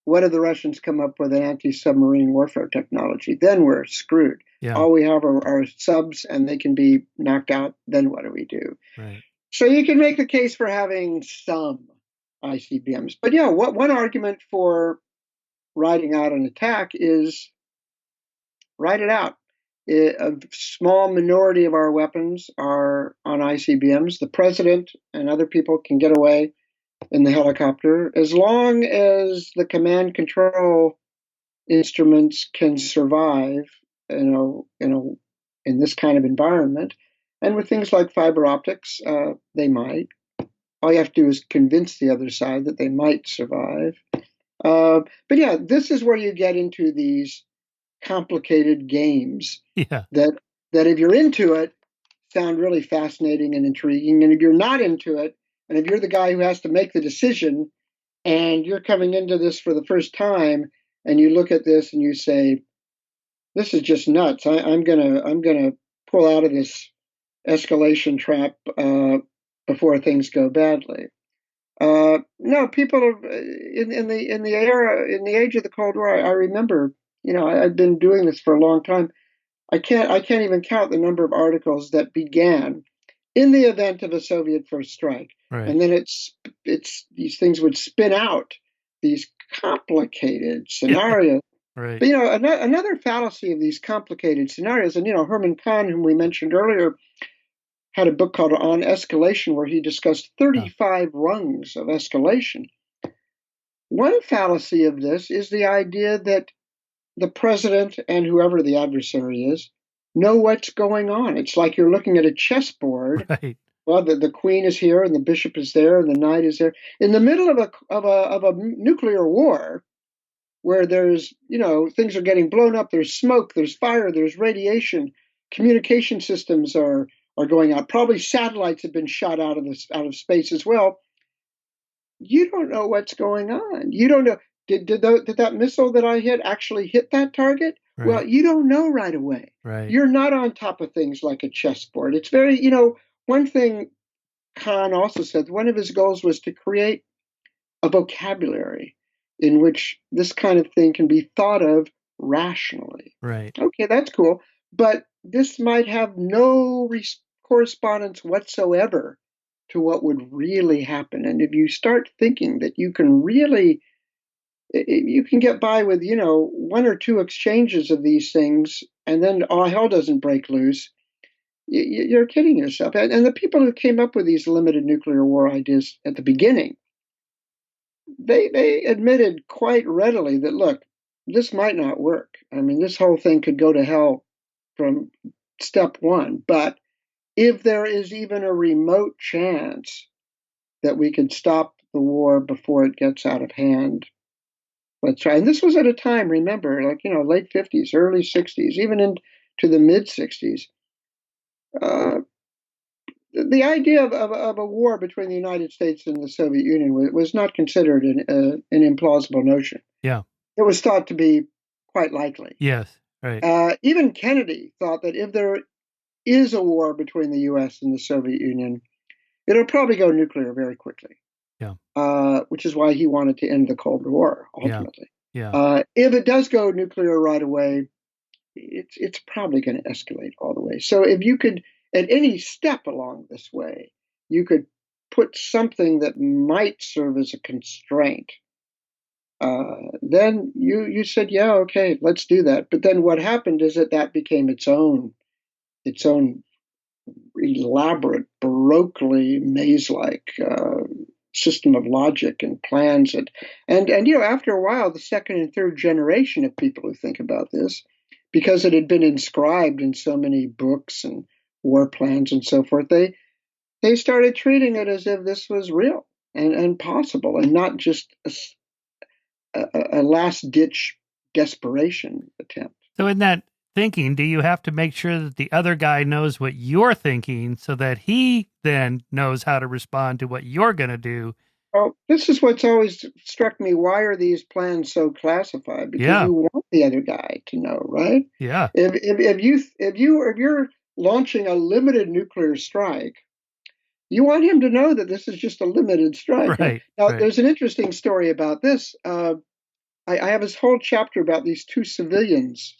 what if the Russians come up with an anti-submarine warfare technology? Then we're screwed. Yeah. All we have are subs, and they can be knocked out. Then what do we do? Right. So you can make the case for having some ICBMs. But yeah, one argument for riding out an attack is ride it out. A small minority of our weapons are on ICBMs. The president and other people can get away in the helicopter as long as the command control instruments can survive, in this kind of environment. And with things like fiber optics, they might. All you have to do is convince the other side that they might survive. But yeah, this is where you get into these complicated games that if you're into it, sound really fascinating and intriguing. And if you're not into it, and if you're the guy who has to make the decision, and you're coming into this for the first time, and you look at this and you say, "This is just nuts. I'm gonna pull out of this escalation trap before things go badly." No, people are in the age of the Cold War. I remember, I've been doing this for a long time. I can't even count the number of articles that began in the event of a Soviet first strike, and then it's these things would spin out these complicated scenarios. Right. But another fallacy of these complicated scenarios, and Herman Kahn, whom we mentioned earlier, had a book called On Escalation, where he discussed 35 rungs of escalation. One fallacy of this is the idea that the president and whoever the adversary is know what's going on. It's like you're looking at a chessboard. Right. Well, the queen is here, and the bishop is there, and the knight is there. In the middle of a nuclear war, where there's things are getting blown up, there's smoke, there's fire, there's radiation, communication systems are going out. Probably satellites have been shot out of space as well. You don't know what's going on. You don't know. Did that missile that I hit actually hit that target? Right. Well, you don't know right away. Right. You're not on top of things like a chessboard. It's very, one thing Kahn also said, one of his goals was to create a vocabulary in which this kind of thing can be thought of rationally. Right. Okay, that's cool. But this might have no correspondence whatsoever to what would really happen. And if you start thinking that you can get by with, one or two exchanges of these things, and then all hell doesn't break loose, you're kidding yourself. And the people who came up with these limited nuclear war ideas at the beginning, they admitted quite readily that, look, this might not work. I mean, this whole thing could go to hell from step one. But if there is even a remote chance that we can stop the war before it gets out of hand, let's try. And this was at a time, remember, like, late 50s, early 60s, even into the mid 60s. The idea of a war between the United States and the Soviet Union was not considered an implausible notion. Yeah. It was thought to be quite likely. Yes, right. Even Kennedy thought that if there is a war between the U.S. and the Soviet Union, it'll probably go nuclear very quickly. Yeah. Which is why he wanted to end the Cold War, ultimately. Yeah. If it does go nuclear right away, it's probably going to escalate all the way. So if you could at any step along this way, you could put something that might serve as a constraint, then you said, yeah, okay, let's do that. But then what happened is that became its own elaborate, baroquely maze-like system of logic and plans. And after a while, the second and third generation of people who think about this, because it had been inscribed in so many books and war plans and so forth, they started treating it as if this was real and possible, and not just a last-ditch desperation attempt. So in that thinking, do you have to make sure that the other guy knows what you're thinking so that he then knows how to respond to what you're going to do? Well, this is what's always struck me. Why are these plans so classified? Because you want the other guy to know, right? Yeah. If you're launching a limited nuclear strike, you want him to know that this is just a limited strike. Right. Now, there's an interesting story about this. I have this whole chapter about these two civilians,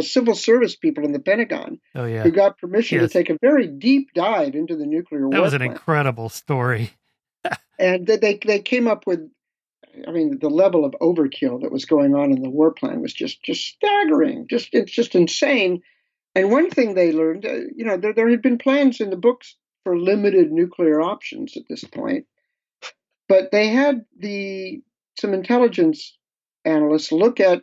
civil service people in the Pentagon, who got permission to take a very deep dive into the nuclear war. That was an incredible story. And they came up with, the level of overkill that was going on in the war plan was just staggering. It's just insane. And one thing they learned, there had been plans in the books for limited nuclear options at this point, but they had some intelligence analysts look at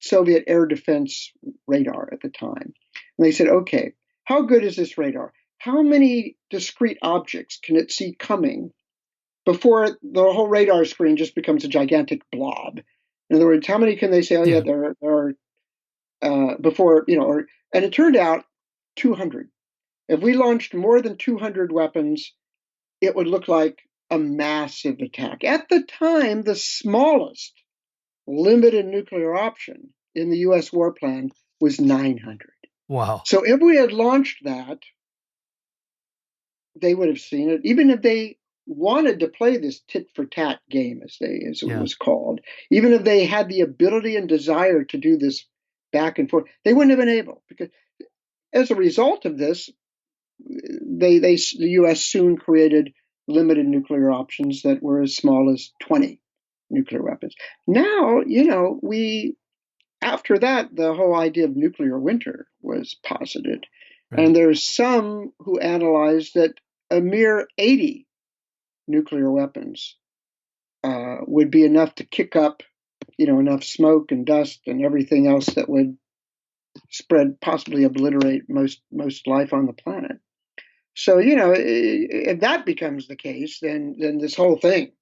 Soviet air defense radar at the time. And they said, okay, how good is this radar? How many discrete objects can it see coming before the whole radar screen just becomes a gigantic blob? In other words, how many can they say, there are, before, and it turned out 200. If we launched more than 200 weapons, it would look like a massive attack. At the time, the smallest limited nuclear option in the U.S. war plan was 900. Wow. So if we had launched that, they would have seen it. Even if they wanted to play this tit for tat game, as it was called, even if they had the ability and desire to do this back and forth, they wouldn't have been able, because as a result of this, the U.S. soon created limited nuclear options that were as small as 20 nuclear weapons. Now, after that, the whole idea of nuclear winter was posited. Right. And there's some who analyzed that a mere 80 nuclear weapons would be enough to kick up, enough smoke and dust and everything else that would spread, possibly obliterate most life on the planet. So, if that becomes the case, then this whole thing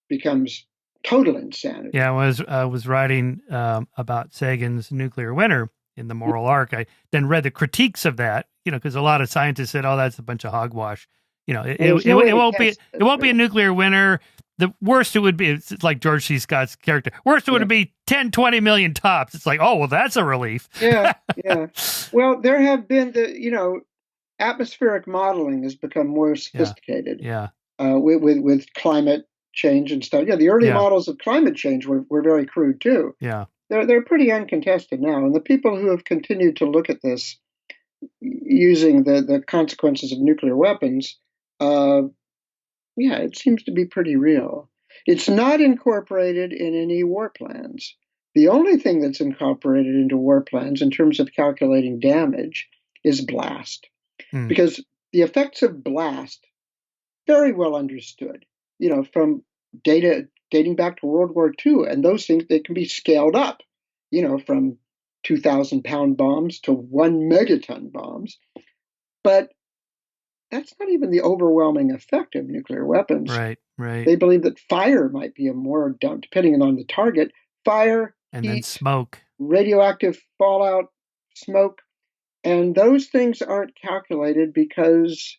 becomes total insanity. Yeah, I was writing about Sagan's nuclear winter in the Moral Arc. I then read the critiques of that, because a lot of scientists said, "Oh, that's a bunch of hogwash." It won't be a nuclear winter. The worst it would be, it's like George C. Scott's character. Worst it would be 10, 20 million tops. It's like, oh, well, that's a relief. Yeah. Well, there have been atmospheric modeling has become more sophisticated. Yeah. With climate change and stuff. Yeah, the early models of climate change were very crude too. Yeah. They're pretty uncontested now. And the people who have continued to look at this using the consequences of nuclear weapons, it seems to be pretty real. It's not incorporated in any war plans. The only thing that's incorporated into war plans in terms of calculating damage is blast. Because the effects of blast, very well understood, from data dating back to World War II, and those things, they can be scaled up, from 2,000-pound bombs to 1 megaton bombs. But that's not even the overwhelming effect of nuclear weapons. Right. They believe that fire might be a more, depending on the target, fire, and heat, then smoke, radioactive fallout, smoke. And those things aren't calculated because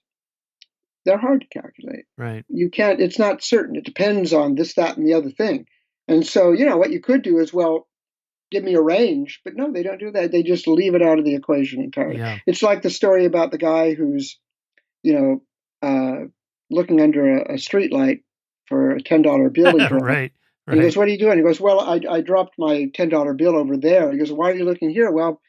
they're hard to calculate. Right. You can't, it's not certain. It depends on this, that, and the other thing. And so, what you could do is, well, give me a range. But no, they don't do that. They just leave it out of the equation entirely. Yeah. It's like the story about the guy who's, looking under a street light for a $10 bill. Right. And he goes, what are you doing? He goes, well, I dropped my $10 bill over there. He goes, why are you looking here? Well,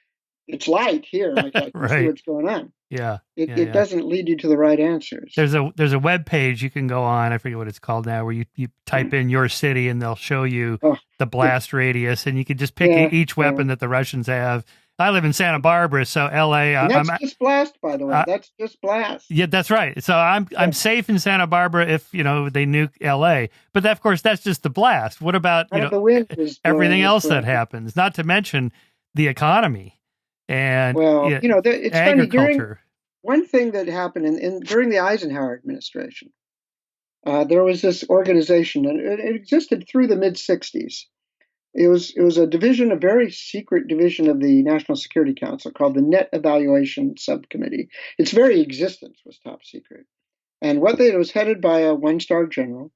it's light here. I can see what's going on. Yeah. It doesn't lead you to the right answers. There's a web page you can go on. I forget what it's called now, where you type in your city and they'll show you the blast radius, and you can just pick each weapon that the Russians have. I live in Santa Barbara, so L.A. And that's just blast, by the way. That's just blast. Yeah, that's right. So I'm safe in Santa Barbara if they nuke L.A. But of course, that's just the blast. What about the wind everything else that happens? Not to mention the economy and it's agriculture. Funny. One thing that happened during the Eisenhower administration, there was this organization, and it existed through the mid '60s. It was a very secret division of the National Security Council called the Net Evaluation Subcommittee. Its very existence was top secret, and it was headed by a one-star general.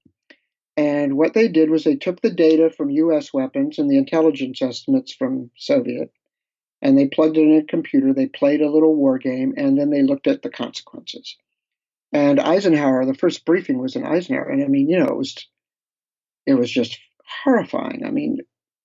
And what they did was they took the data from U.S. weapons and the intelligence estimates from Soviet, and they plugged it in a computer. They played a little war game, and then they looked at the consequences. And Eisenhower, the first briefing was in Eisenhower, and I mean, it was just horrifying. I mean,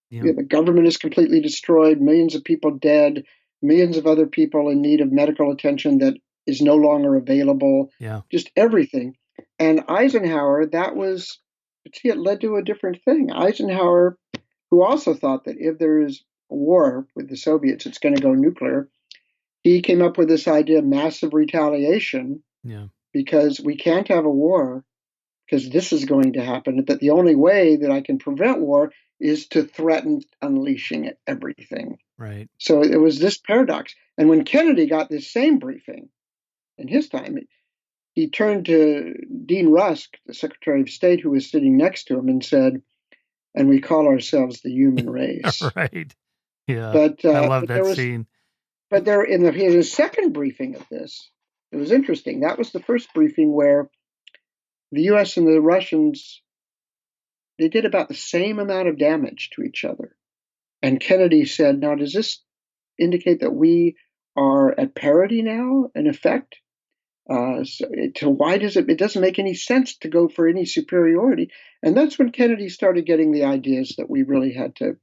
the government is completely destroyed, millions of people dead, millions of other people in need of medical attention that is no longer available. Just everything. And Eisenhower, it led to a different thing. Eisenhower, who also thought that if there is a war with the Soviets, it's going to go nuclear, he came up with this idea of massive retaliation. Because we can't have a war because this is going to happen, that the only way that I can prevent war is to threaten unleashing everything. Right. So it was this paradox. And when Kennedy got this same briefing in his time, he turned to Dean Rusk, the Secretary of State, who was sitting next to him, and said, "And we call ourselves the human race." Right. Yeah. But I love that scene. But there, in his second briefing of this, it was interesting. That was the first briefing where the U.S. and the Russians, they did about the same amount of damage to each other. And Kennedy said, "Now, does this indicate that we are at parity now, in effect? So why does it doesn't make any sense to go for any superiority?" And that's when Kennedy started getting the ideas that we really had to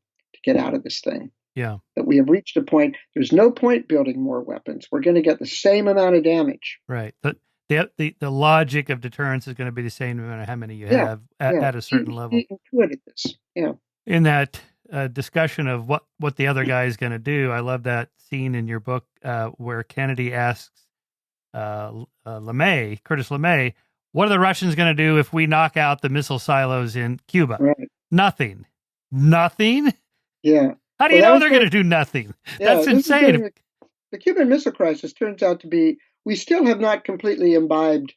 get out of this thing. Yeah. That we have reached a point, there's no point building more weapons. We're going to get the same amount of damage. Right. The logic of deterrence is going to be the same no matter how many you have at a certain level. He intuited this. Yeah. In that discussion of what the other guy is going to do, I love that scene in your book where Kennedy asks Curtis LeMay, what are the Russians going to do if we knock out the missile silos in Cuba? Right. Nothing. Yeah. How do you know they're going to do nothing? That's insane. The Cuban Missile Crisis turns out to be, we still have not completely imbibed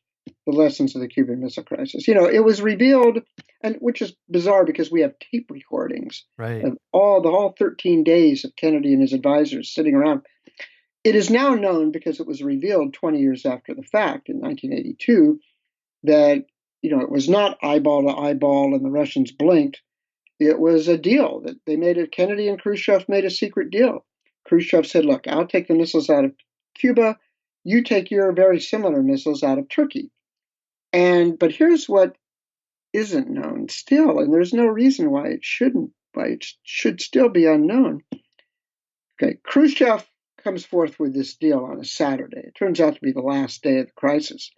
the lessons of the Cuban Missile Crisis. It was revealed, and which is bizarre because we have tape recordings of all 13 days of Kennedy and his advisors sitting around. It is now known, because it was revealed 20 years after the fact in 1982, that it was not eyeball to eyeball and the Russians blinked. It was a deal that they made. Kennedy and Khrushchev made a secret deal. Khrushchev said, "Look, I'll take the missiles out of Cuba. You take your very similar missiles out of Turkey." But here's what isn't known still, and there's no reason why it should still be unknown. Okay, Khrushchev comes forth with this deal on a Saturday. It turns out to be the last day of the crisis.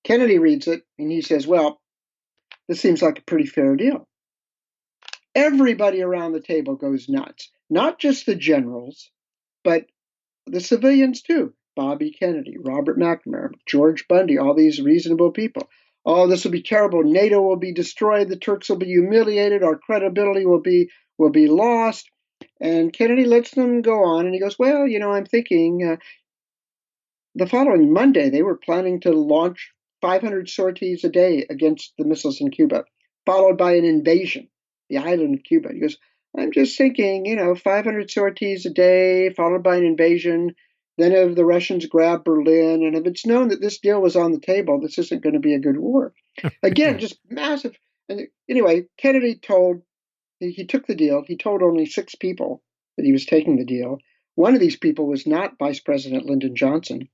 Kennedy reads it, and he says, "Well, this seems like a pretty fair deal." Everybody around the table goes nuts. Not just the generals, but the civilians too. Bobby Kennedy, Robert McNamara, George Bundy, all these reasonable people. "Oh, this will be terrible. NATO will be destroyed. The Turks will be humiliated. Our credibility will be lost." And Kennedy lets them go on, and he goes, "Well, I'm thinking the following Monday, they were planning to launch 500 sorties a day against the missiles in Cuba, followed by an invasion, the island of Cuba." He goes, "I'm just thinking, 500 sorties a day, followed by an invasion. Then if the Russians grab Berlin, and if it's known that this deal was on the table, this isn't going to be a good war." Again, just massive. And anyway, Kennedy he took the deal. He told only 6 people that he was taking the deal. One of these people was not Vice President Lyndon Johnson,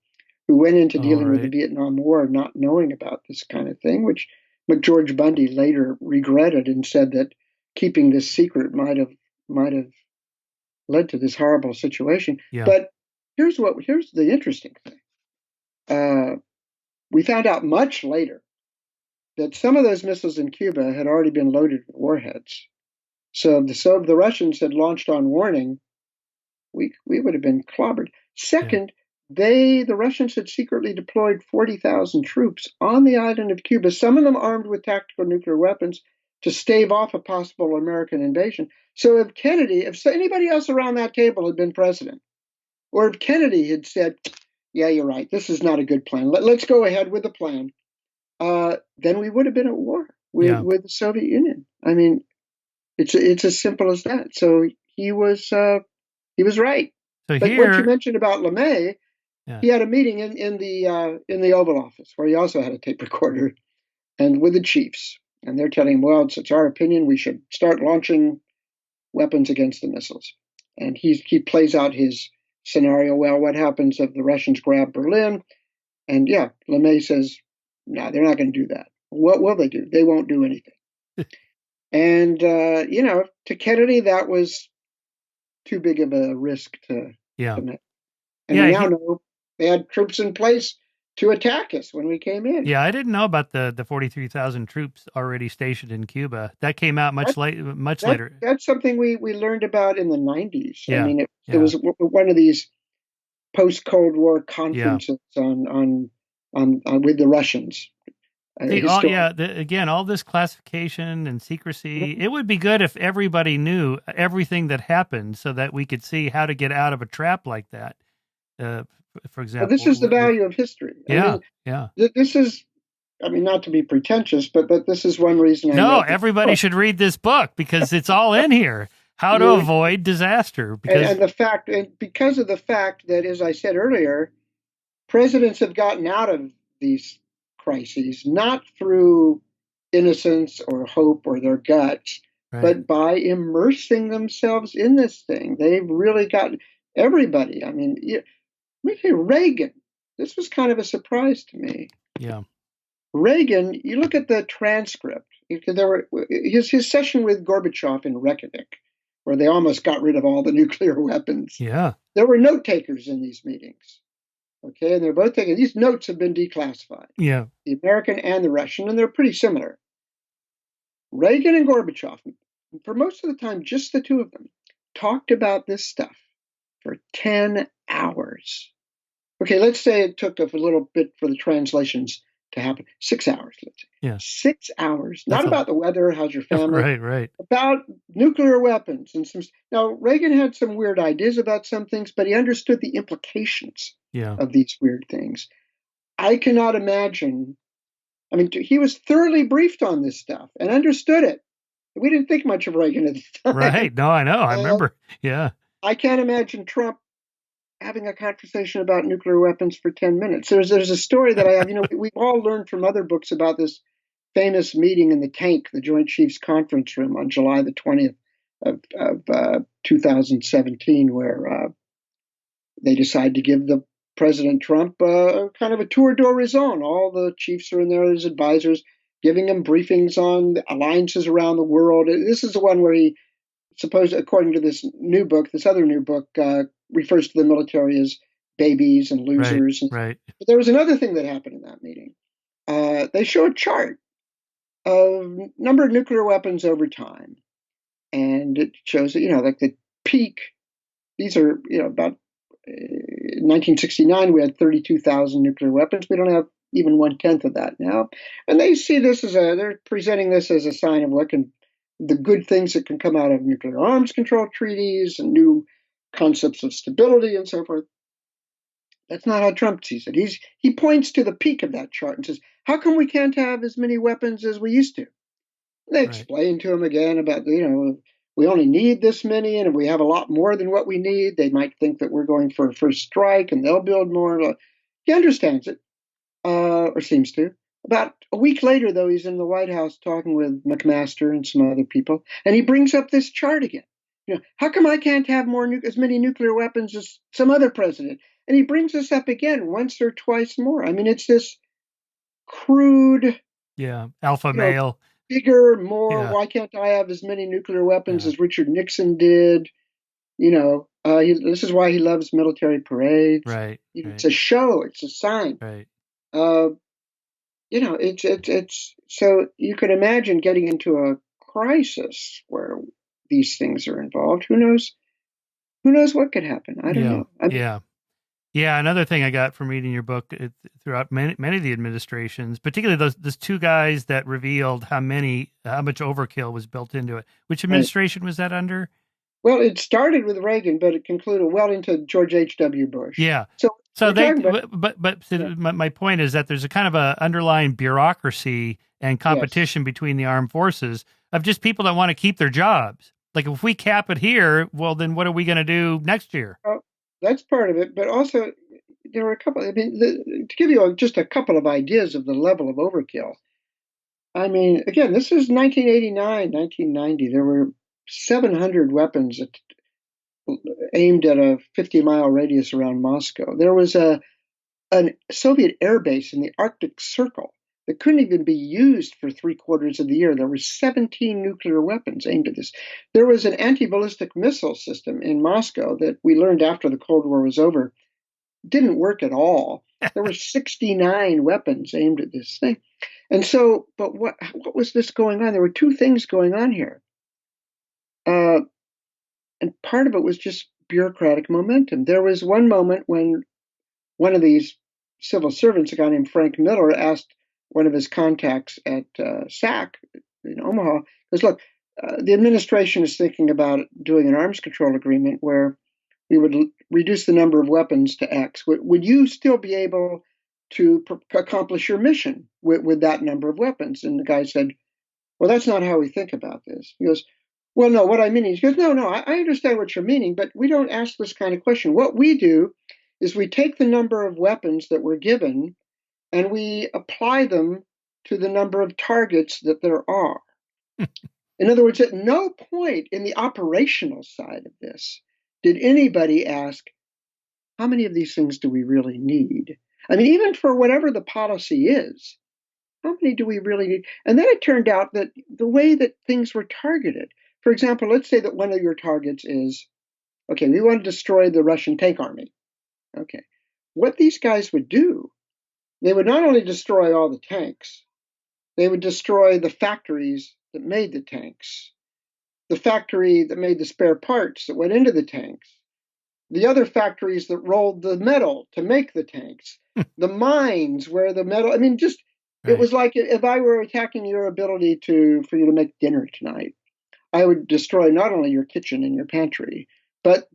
who went into dealing with the Vietnam War not knowing about this kind of thing, which McGeorge Bundy later regretted and said that keeping this secret might have led to this horrible situation. Yeah. But here's the interesting thing. we found out much later that some of those missiles in Cuba had already been loaded with warheads. So if the Russians had launched on warning, we would have been clobbered. Second, the Russians had secretly deployed 40,000 troops on the island of Cuba, some of them armed with tactical nuclear weapons, to stave off a possible American invasion. So if anybody else around that table had been president, or if Kennedy had said, yeah, you're right, this is not a good plan, let's go ahead with the plan, then we would have been at war with the Soviet Union. I mean, it's as simple as that. So he was right. So but what you mentioned about LeMay, he had a meeting in the Oval Office where he also had a tape recorder, and with the chiefs, and they're telling him, well, it's our opinion we should start launching weapons against the missiles. And he plays out his scenario. Well, what happens if the Russians grab Berlin? And yeah, LeMay says, no, they're not going to do that. What will they do? They won't do anything. And to Kennedy, that was too big of a risk to make. And we now know they had troops in place to attack us when we came in. Yeah, I didn't know about the 43,000 troops already stationed in Cuba. That came out much later. That's something we learned about in the 90s. Yeah. I mean, it was one of these post-Cold War conferences on with the Russians. Again, all this classification and secrecy. It would be good if everybody knew everything that happened so that we could see how to get out of a trap like that. For example, this is the value of history. This is, I mean, not to be pretentious, but this is one reason. Everybody should read this book because it's all in here. How to avoid disaster. Because because of the fact that, as I said earlier, presidents have gotten out of these crises not through innocence or hope or their guts, but by immersing themselves in this thing. They've really got everybody. I mean, Reagan. This was kind of a surprise to me. Yeah. Reagan, you look at the transcript. There were his session with Gorbachev in Reykjavik, where they almost got rid of all the nuclear weapons. Yeah. There were note takers in these meetings. Okay, and they're both taking these notes have been declassified. Yeah. The American and the Russian, and they're pretty similar. Reagan and Gorbachev, for most of the time, just the two of them, talked about this stuff for 10 hours. Okay, let's say it took a little bit for the translations to happen. 6 hours, let's say. Yeah. 6 hours. Not about the weather, how's your family. Right. About nuclear weapons and some. Now, Reagan had some weird ideas about some things, but he understood the implications of these weird things. I cannot imagine. I mean, he was thoroughly briefed on this stuff and understood it. We didn't think much of Reagan at the time. Right. No, I know. I remember. Yeah. I can't imagine Trump having a conversation about nuclear weapons for 10 minutes. There's a story that I have. We've all learned from other books about this famous meeting in the tank, the Joint Chiefs Conference Room, on July the 20th of 2017, where they decide to give the President Trump kind of a tour d'horizon. All the chiefs are in there as advisors, giving him briefings on the alliances around the world. This is the one where he, according to this other new book, refers to the military as babies and losers. Right. But there was another thing that happened in that meeting. They show a chart of number of nuclear weapons over time, and it shows that like the peak. These are about in 1969 we had 32,000 nuclear weapons. We don't have even 1/10 of that now, and they see this they're presenting this as a sign of the good things that can come out of nuclear arms control treaties and new concepts of stability and so forth. That's not how Trump sees it. He points to the peak of that chart and says, how come we can't have as many weapons as we used to? And they explain to him again about, we only need this many, and if we have a lot more than what we need, they might think that we're going for a first strike and they'll build more. He understands it, or seems to. About a week later, though, he's in the White House talking with McMaster and some other people, and he brings up this chart again. How come I can't have as many nuclear weapons as some other president? And he brings this up again once or twice more. I mean, it's this crude, alpha male, bigger, more. Why can't I have as many nuclear weapons as Richard Nixon did? This is why he loves military parades. Right. It's Right. a show. It's a sign. Right. Uh, it's so you can imagine getting into a crisis where these things are involved. Who knows? Who knows what could happen? I don't Yeah. know. I mean, Yeah. Yeah, another thing I got from reading your book throughout many of the administrations, particularly those two guys that revealed how much overkill was built into it. Which right. administration was that under? Well, it started with Reagan, but it concluded well into George H.W. Bush. Yeah. So So we're talking about yeah, my point is that there's a kind of a underlying bureaucracy and yes. competition between the armed forces of just people that want to keep their jobs. Like if we cap it here, well, then what are we going to do next year? Well, that's part of it, but also there were a couple. I mean, to give you just a couple of ideas of the level of overkill. I mean, again, this is 1989, 1990. There were 700 weapons aimed at a 50-mile radius around Moscow. There was a Soviet air base in the Arctic Circle that couldn't even be used for 3/4 of the year. There were 17 nuclear weapons aimed at this. There was an anti-ballistic missile system in Moscow that we learned after the Cold War was over didn't work at all. There were 69 weapons aimed at this thing. And so, but what was this going on? There were two things going on here. Uh, and part of it was just bureaucratic momentum. There was one moment when one of these civil servants, a guy named Frank Miller, asked one of his contacts at SAC in Omaha, goes, look, the administration is thinking about doing an arms control agreement where we would reduce the number of weapons to X. Would you still be able to accomplish your mission with that number of weapons? And the guy said, well, that's not how we think about this. He goes, well, no, what I mean, he goes, no, I understand what you're meaning, but we don't ask this kind of question. What we do is we take the number of weapons that we're given and we apply them to the number of targets that there are. In other words, at no point in the operational side of this did anybody ask, how many of these things do we really need? I mean, even for whatever the policy is, how many do we really need? And then it turned out that the way that things were targeted, for example, let's say that one of your targets is, okay, we want to destroy the Russian tank army. Okay. What these guys would do, they would not only destroy all the tanks, they would destroy the factories that made the tanks, the factory that made the spare parts that went into the tanks, the other factories that rolled the metal to make the tanks, the mines where the metal, I mean, just, it Right. was like if I were attacking your ability for you to make dinner tonight, I would destroy not only your kitchen and your pantry, but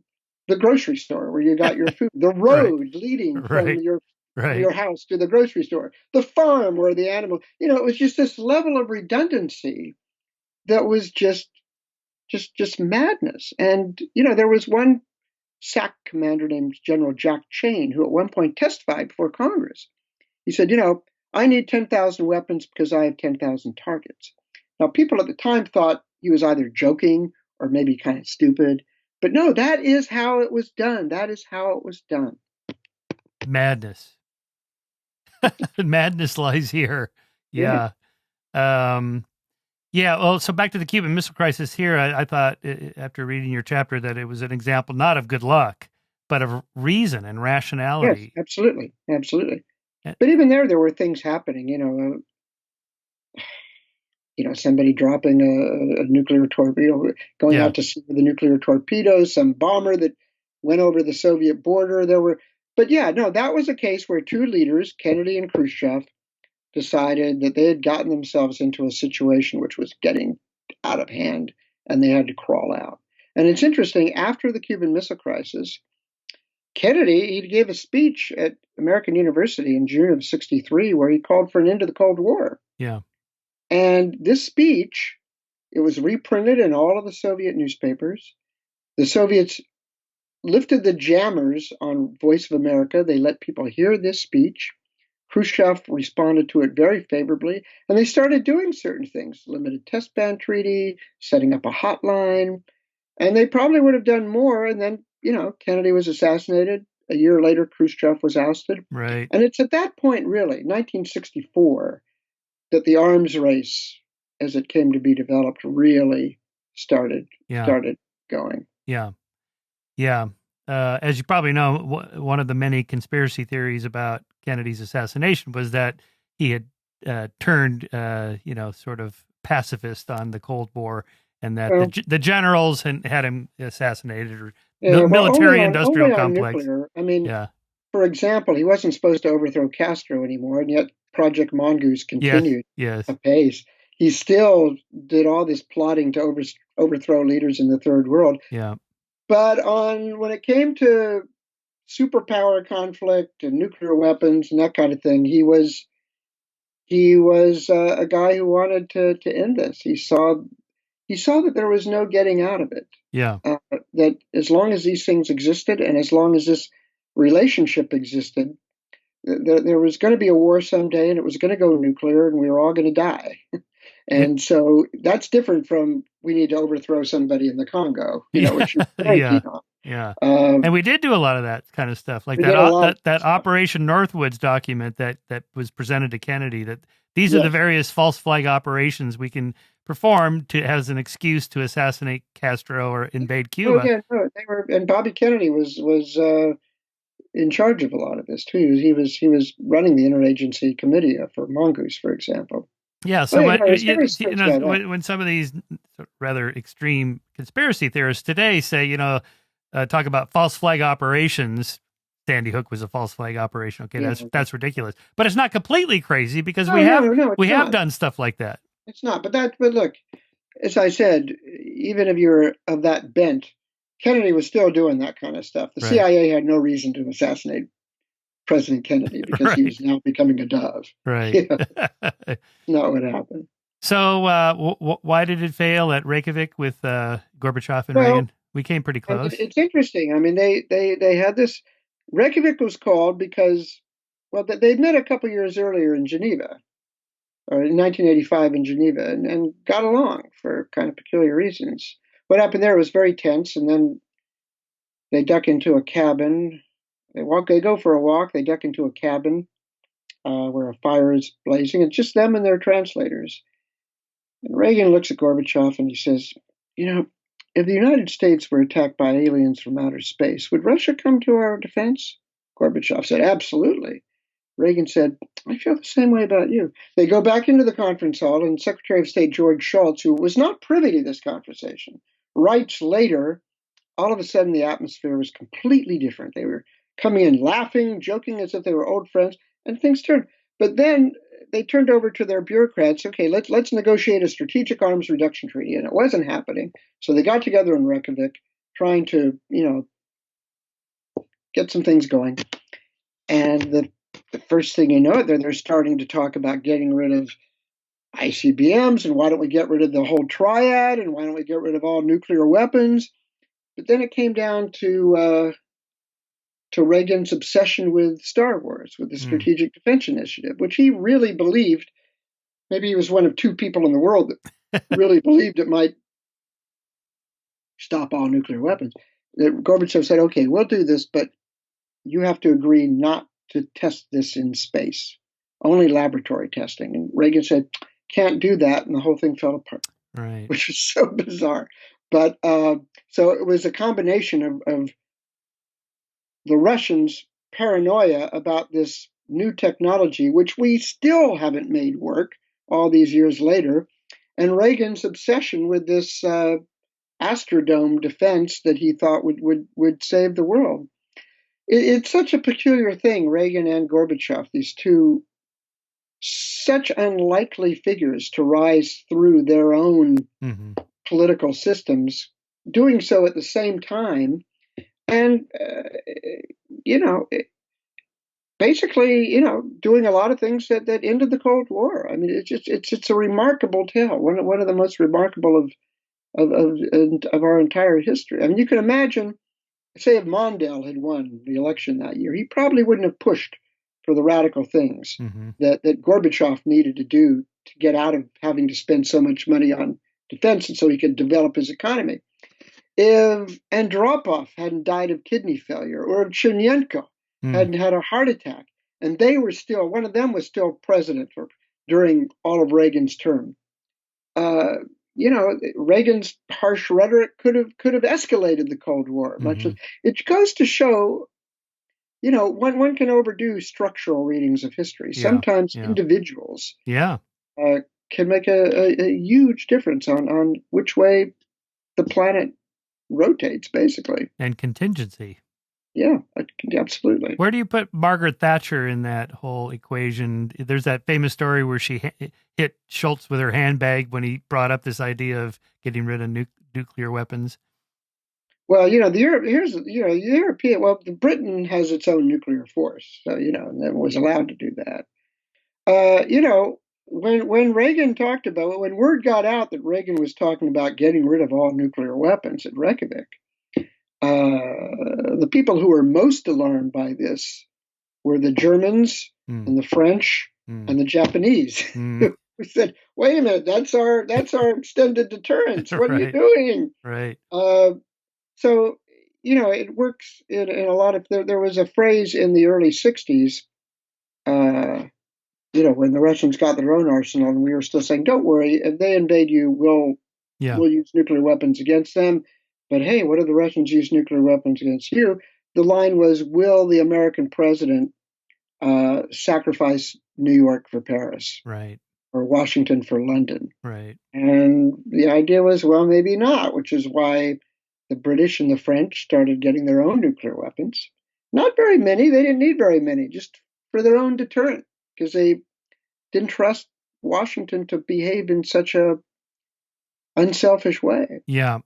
the grocery store where you got your food, the Right. road leading from Right. Right. your house to the grocery store, the farm where the animal, it was just this level of redundancy that was just madness. And there was one SAC commander named General Jack Chain who at one point testified before Congress. He said, I need 10,000 weapons because I have 10,000 targets. Now, people at the time thought he was either joking or maybe kind of stupid. But no, that is how it was done. That is how it was done. Madness. Madness lies here. Yeah. Yeah. Um, yeah. Well, so back to the Cuban Missile Crisis here. I thought after reading your chapter that it was an example not of good luck, but of reason and Yes, rationality. absolutely. Absolutely. Eh, But even there were things happening, somebody dropping a nuclear torpedo, going Yeah. out to sea with a nuclear torpedo, some bomber that went over the Soviet border. But yeah, no, that was a case where two leaders, Kennedy and Khrushchev, decided that they had gotten themselves into a situation which was getting out of hand and they had to crawl out. And it's interesting, after the Cuban Missile Crisis, Kennedy, he gave a speech at American University in June of 63 where he called for an end to the Cold War. Yeah. And this speech, it was reprinted in all of the Soviet newspapers. The Soviets lifted the jammers on Voice of America. They let people hear this speech. Khrushchev responded to it very favorably, and they started doing certain things, limited test ban treaty, setting up a hotline, and they probably would have done more. And then, Kennedy was assassinated. A year later, Khrushchev was ousted. Right. And it's at that point, really, 1964, that the arms race, as it came to be developed, really started Yeah. started going. Yeah. Yeah. As you probably know, one of the many conspiracy theories about Kennedy's assassination was that he had turned, sort of pacifist on the Cold War, and that Well, the generals had him assassinated, or yeah, well, military-industrial only on complex. nuclear. I mean, Yeah. for example, he wasn't supposed to overthrow Castro anymore, and yet Project Mongoose Yes. continued Yes. apace. He still did all this plotting to overthrow leaders in the third world. Yeah. But on when it came to superpower conflict and nuclear weapons and that kind of thing, he was a guy who wanted to end this. He saw that there was no getting out of it. Yeah. That as long as these things existed and as long as this relationship existed, there was going to be a war someday, and it was going to go nuclear, and we were all going to die. Yeah. And so that's different from we need to overthrow somebody in the Congo, which you're very Yeah. keen on. Yeah. Um, And we did do a lot of that kind of stuff, like we did a lot of that stuff. Operation Northwoods document that was presented to Kennedy. That these are the Yes. various false flag operations we can perform to as an excuse to assassinate Castro or invade Oh Cuba. yeah, no, they were, and Bobby Kennedy was in charge of a lot of this too. He was running the interagency committee for Mongoose, for example. Yeah. Well, So what it's very strict about that. when some of these rather extreme conspiracy theorists today say, talk about false flag operations. Sandy Hook was a false flag operation. Okay, Yeah. that's ridiculous, but it's not completely crazy because No, no, it's we have not. done stuff like that. It's not. But look, as I said, even if you're of that bent, Kennedy was still doing that kind of stuff. The Right. CIA had no reason to assassinate President Kennedy because he was Right. now becoming a dove. Right. Not what happened. So, why did it fail at Reykjavik with Gorbachev and Well, Reagan? We came pretty and close. it's interesting. I mean, they had this. Reykjavik was called because, well, they'd met a couple years earlier in Geneva, or in 1985 in Geneva, and got along for kind of peculiar reasons. What happened there was very tense, and then they duck into a cabin. They go for a walk. They duck into a cabin where a fire is blazing. It's just them and their translators. And Reagan looks at Gorbachev and he says, "You know, if the United States were attacked by aliens from outer space, would Russia come to our defense?" Gorbachev said, "Absolutely." Reagan said, "I feel the same way about you." They go back into the conference hall, and Secretary of State George Shultz, who was not privy to this conversation, writes later, all of a sudden the atmosphere was completely different. They were coming in laughing, joking as if they were old friends, and things turned. But then they turned over to their bureaucrats. Okay, let's negotiate a strategic arms reduction treaty, and it wasn't happening. So they got together in Reykjavik, trying to get some things going. And the first thing you know, they're starting to talk about getting rid of ICBMs, and why don't we get rid of the whole triad, and why don't we get rid of all nuclear weapons? But then it came down to Reagan's obsession with Star Wars, with the Strategic Defense Initiative, which he really believed. Maybe he was one of two people in the world that really believed it might stop all nuclear weapons. That Gorbachev said, "Okay, we'll do this, but you have to agree not to test this in space, only laboratory testing." And Reagan said, "Can't do that," and the whole thing fell apart. Right. Which is so bizarre. But so it was a combination of the Russians' paranoia about this new technology, which we still haven't made work all these years later, and Reagan's obsession with this Astrodome defense that he thought would save the world. It's such a peculiar thing, Reagan and Gorbachev, these two such unlikely figures to rise through their own political systems, doing so at the same time, and basically, doing a lot of things that ended the Cold War. I mean, it's a remarkable tale, one of the most remarkable of our entire history. I mean, you can imagine, say, if Mondale had won the election that year, he probably wouldn't have pushed for the radical things that Gorbachev needed to do to get out of having to spend so much money on defense, and so he could develop his economy. If Andropov hadn't died of kidney failure, or if Chernenko hadn't had a heart attack, and one of them was still president during all of Reagan's term, Reagan's harsh rhetoric could have escalated the Cold War. Mm-hmm. It goes to show, one can overdo structural readings of history. Yeah. Sometimes Yeah. individuals Yeah. can make a huge difference on which way the planet rotates, basically. And contingency. Yeah, absolutely. Where do you put Margaret Thatcher in that whole equation? There's that famous story where she hit Schultz with her handbag when he brought up this idea of getting rid of nuclear weapons. Well, European. Well, Britain has its own nuclear force, so and it was allowed to do that. When Reagan talked about when word got out that Reagan was talking about getting rid of all nuclear weapons at Reykjavik, the people who were most alarmed by this were the Germans and the French and the Japanese, who said, "Wait a minute, that's our extended deterrence. What are you doing?" Right. So it works in a lot of. There was a phrase in the early '60s. When the Russians got their own arsenal, and we were still saying, "Don't worry, if they invade you, we'll use nuclear weapons against them." But hey, what if the Russians use nuclear weapons against you? The line was, "Will the American president sacrifice New York for Paris, right, or Washington for London?" Right. And the idea was, well, maybe not, which is why the British and the French started getting their own nuclear weapons. Not very many; they didn't need very many, just for their own deterrent, because they didn't trust Washington to behave in such a unselfish way. Yeah.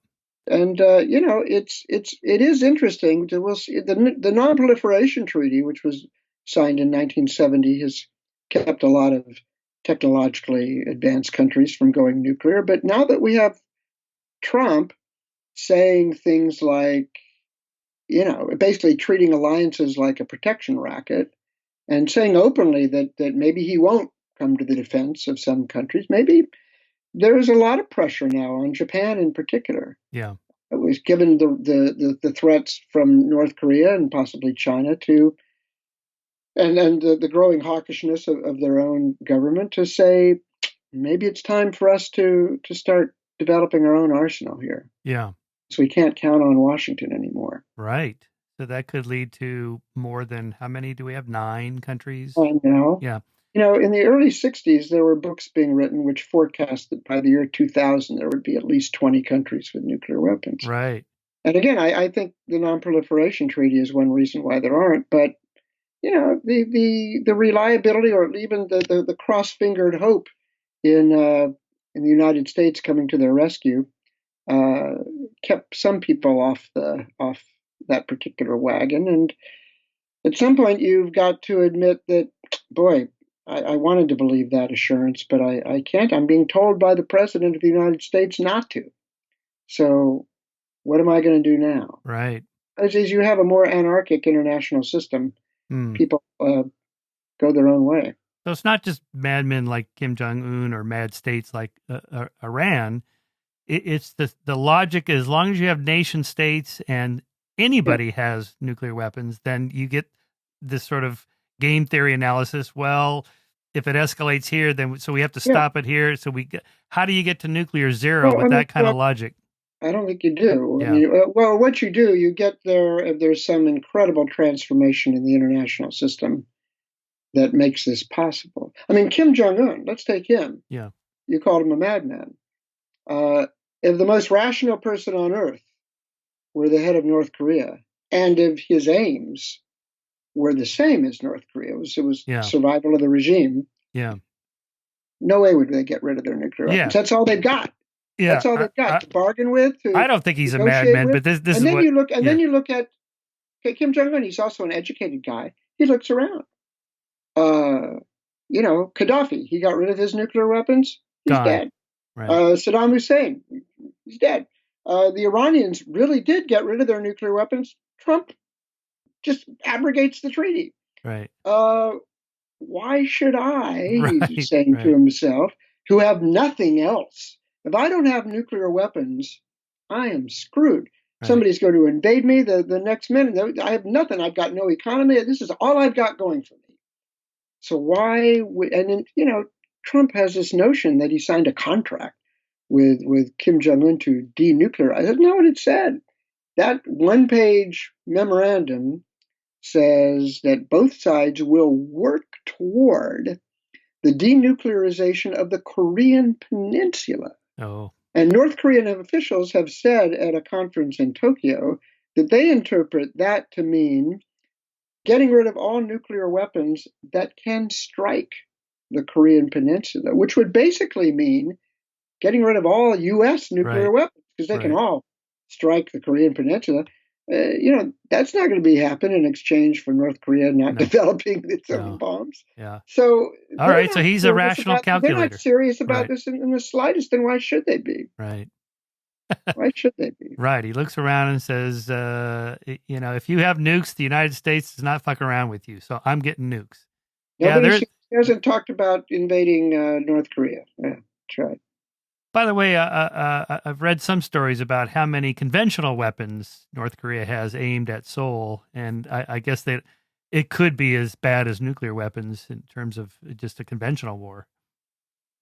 And it is interesting. We'll see the Non-Proliferation Treaty, which was signed in 1970, has kept a lot of technologically advanced countries from going nuclear. But now that we have Trump saying things like, basically treating alliances like a protection racket, and saying openly that maybe he won't come to the defense of some countries, maybe there is a lot of pressure now on Japan in particular. Yeah. It was given the threats from North Korea and possibly China and the growing hawkishness of their own government to say maybe it's time for us to start developing our own arsenal here. Yeah. So we can't count on Washington anymore. Right. So that could lead to more than, how many do we have? 9 countries? I know. Yeah. In the early 60s, there were books being written which forecast that by the year 2000, there would be at least 20 countries with nuclear weapons. Right. And again, I think the Non-Proliferation Treaty is one reason why there aren't. But, the reliability, or even the cross-fingered hope in the United States coming to their rescue kept some people off that particular wagon. And at some point, you've got to admit that, boy, I wanted to believe that assurance, but I can't. I'm being told by the President of the United States not to. So what am I going to do now? Right. As you have a more anarchic international system, people go their own way. So it's not just madmen like Kim Jong-un or mad states like Iran. It's the logic, as long as you have nation states and anybody has nuclear weapons, then you get this sort of game theory analysis. Well, if it escalates here, then so we have to stop it here. So how do you get to nuclear zero with that kind of logic? I don't think you do. Yeah. What you do, you get there if there's some incredible transformation in the international system that makes this possible. I mean, Kim Jong-un, let's take him. Yeah. You called him a madman. If the most rational person on earth were the head of North Korea, and if his aims were the same as North Korea, it was survival of the regime. Yeah. No way would they get rid of their nuclear weapons. That's all they've got. Yeah. That's all they've got to bargain with. I don't think he's a madman, but this is then what. Then you look at Kim Jong-un. He's also an educated guy. He looks around. Gaddafi. He got rid of his nuclear weapons. He's dead. Right. Saddam Hussein. He's dead. The Iranians really did get rid of their nuclear weapons. Trump just abrogates the treaty. Right. Why should I, he's saying to himself, who have nothing else? If I don't have nuclear weapons, I am screwed. Right. Somebody's going to invade me the next minute. I have nothing. I've got no economy. This is all I've got going for me. So why? Trump has this notion that he signed a contract with Kim Jong-un to denuclearize. That's not what it said. That one-page memorandum says that both sides will work toward the denuclearization of the Korean Peninsula. Oh. And North Korean officials have said at a conference in Tokyo that they interpret that to mean getting rid of all nuclear weapons that can strike the Korean Peninsula, which would basically mean getting rid of all U.S. nuclear weapons, because they can all strike the Korean Peninsula. That's not going to be happen in exchange for North Korea not developing its own bombs. Yeah. So, all right. So he's a rational calculator. They're not serious about this in the slightest. Then why should they be? Right. Why should they be? Right. He looks around and says, if you have nukes, the United States does not fuck around with you. So I'm getting nukes. Nobody hasn't talked about invading North Korea. Yeah, that's right. By the way, I've read some stories about how many conventional weapons North Korea has aimed at Seoul, and I guess that it could be as bad as nuclear weapons in terms of just a conventional war.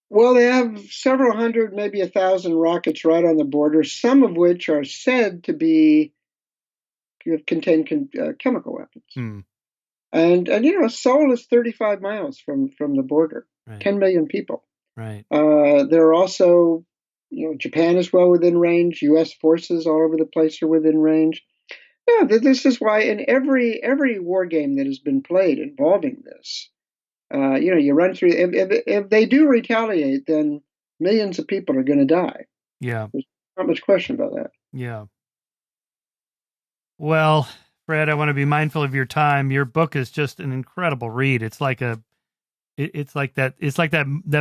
Well, they have several hundred, maybe 1,000 rockets right on the border, some of which are said to contain chemical weapons. And Seoul is 35 miles from the border, 10 million people. Right. There are also, Japan is well within range. U.S. forces all over the place are within range. Yeah, this is why in every war game that has been played involving this, you run through. If they do retaliate, then millions of people are going to die. Yeah, there's not much question about that. Yeah. Well, Fred, I want to be mindful of your time. Your book is just an incredible read. It's like that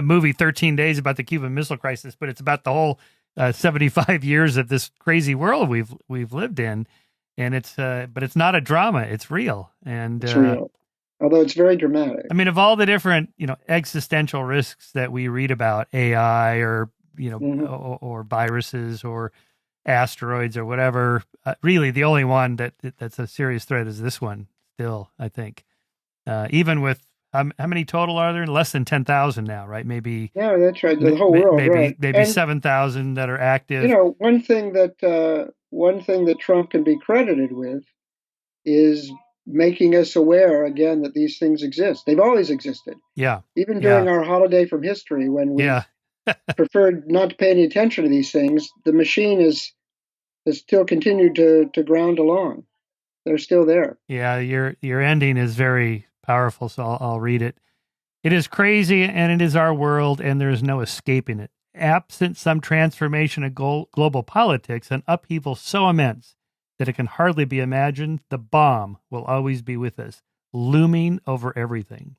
movie 13 Days about the Cuban Missile Crisis, but it's about the whole 75 years of this crazy world we've lived in, and but it's not a drama. It's real, and it's real. Although it's very dramatic. I mean, of all the different existential risks that we read about, AI or or viruses or asteroids or whatever, really the only one that's a serious threat is this one. Still, I think, even with. How many total are there? Less than 10,000 now, right? Maybe. Yeah, that's right. The whole world, maybe 7,000 that are active. One thing that Trump can be credited with is making us aware again that these things exist. They've always existed. Yeah. Even during our holiday from history, when we preferred not to pay any attention to these things, the machine has still continued to ground along. They're still there. Yeah, your ending is very powerful, so I'll read it. It is crazy, and it is our world, and there is no escaping it. Absent some transformation of global politics, an upheaval so immense that it can hardly be imagined, the bomb will always be with us, looming over everything.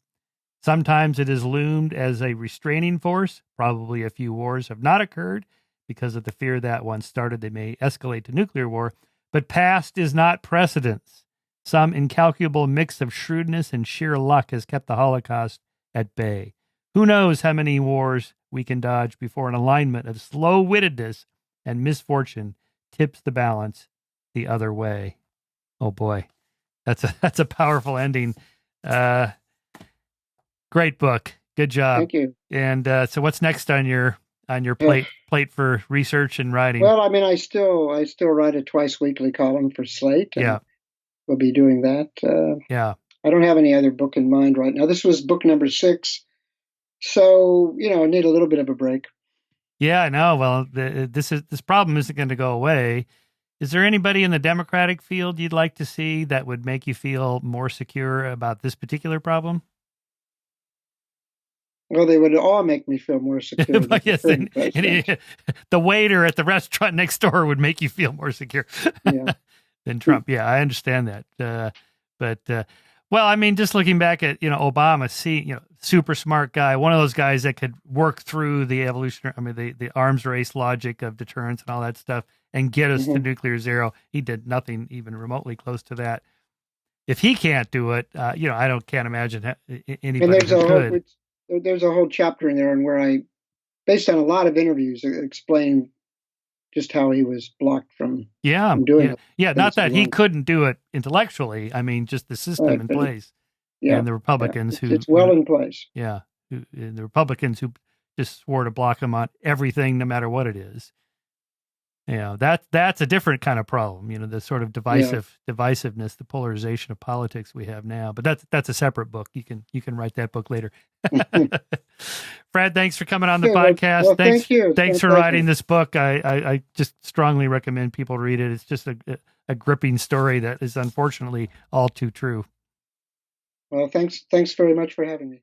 Sometimes it is loomed as a restraining force. Probably a few wars have not occurred because of the fear that once started, they may escalate to nuclear war. But past is not precedence. Some incalculable mix of shrewdness and sheer luck has kept the Holocaust at bay. Who knows how many wars we can dodge before an alignment of slow-wittedness and misfortune tips the balance the other way. Oh boy, that's a powerful ending. Great book. Good job. Thank you. And so, what's next on your plate for research and writing? Well, I mean, I still write a twice weekly column for Slate. Yeah. We'll be doing that. I don't have any other book in mind right now. This was book number 6. So, I need a little bit of a break. Yeah, I know. Well, this problem isn't going to go away. Is there anybody in the Democratic field you'd like to see that would make you feel more secure about this particular problem? Well, they would all make me feel more secure. Yes, the waiter at the restaurant next door would make you feel more secure. Yeah. Than Trump. Yeah, I understand that. Well, I mean, just looking back at, Obama, super smart guy, one of those guys that could work through the the arms race logic of deterrence and all that stuff and get us to nuclear zero. He did nothing even remotely close to that. If he can't do it, I can't imagine anybody could. There's a whole chapter in there where I, based on a lot of interviews, explain just how he was blocked from doing it. Yeah, not that he couldn't do it intellectually. I mean, just the system in place. Yeah, and the Republicans it's well in place. Yeah, the Republicans who just swore to block him on everything, no matter what it is. That's a different kind of problem. The sort of divisiveness, the polarization of politics we have now. But that's a separate book. You can write that book later. Fred, thanks for coming on the podcast. Well, thank you. Thanks for writing this book. I just strongly recommend people read it. It's just a gripping story that is unfortunately all too true. Well, thanks very much for having me.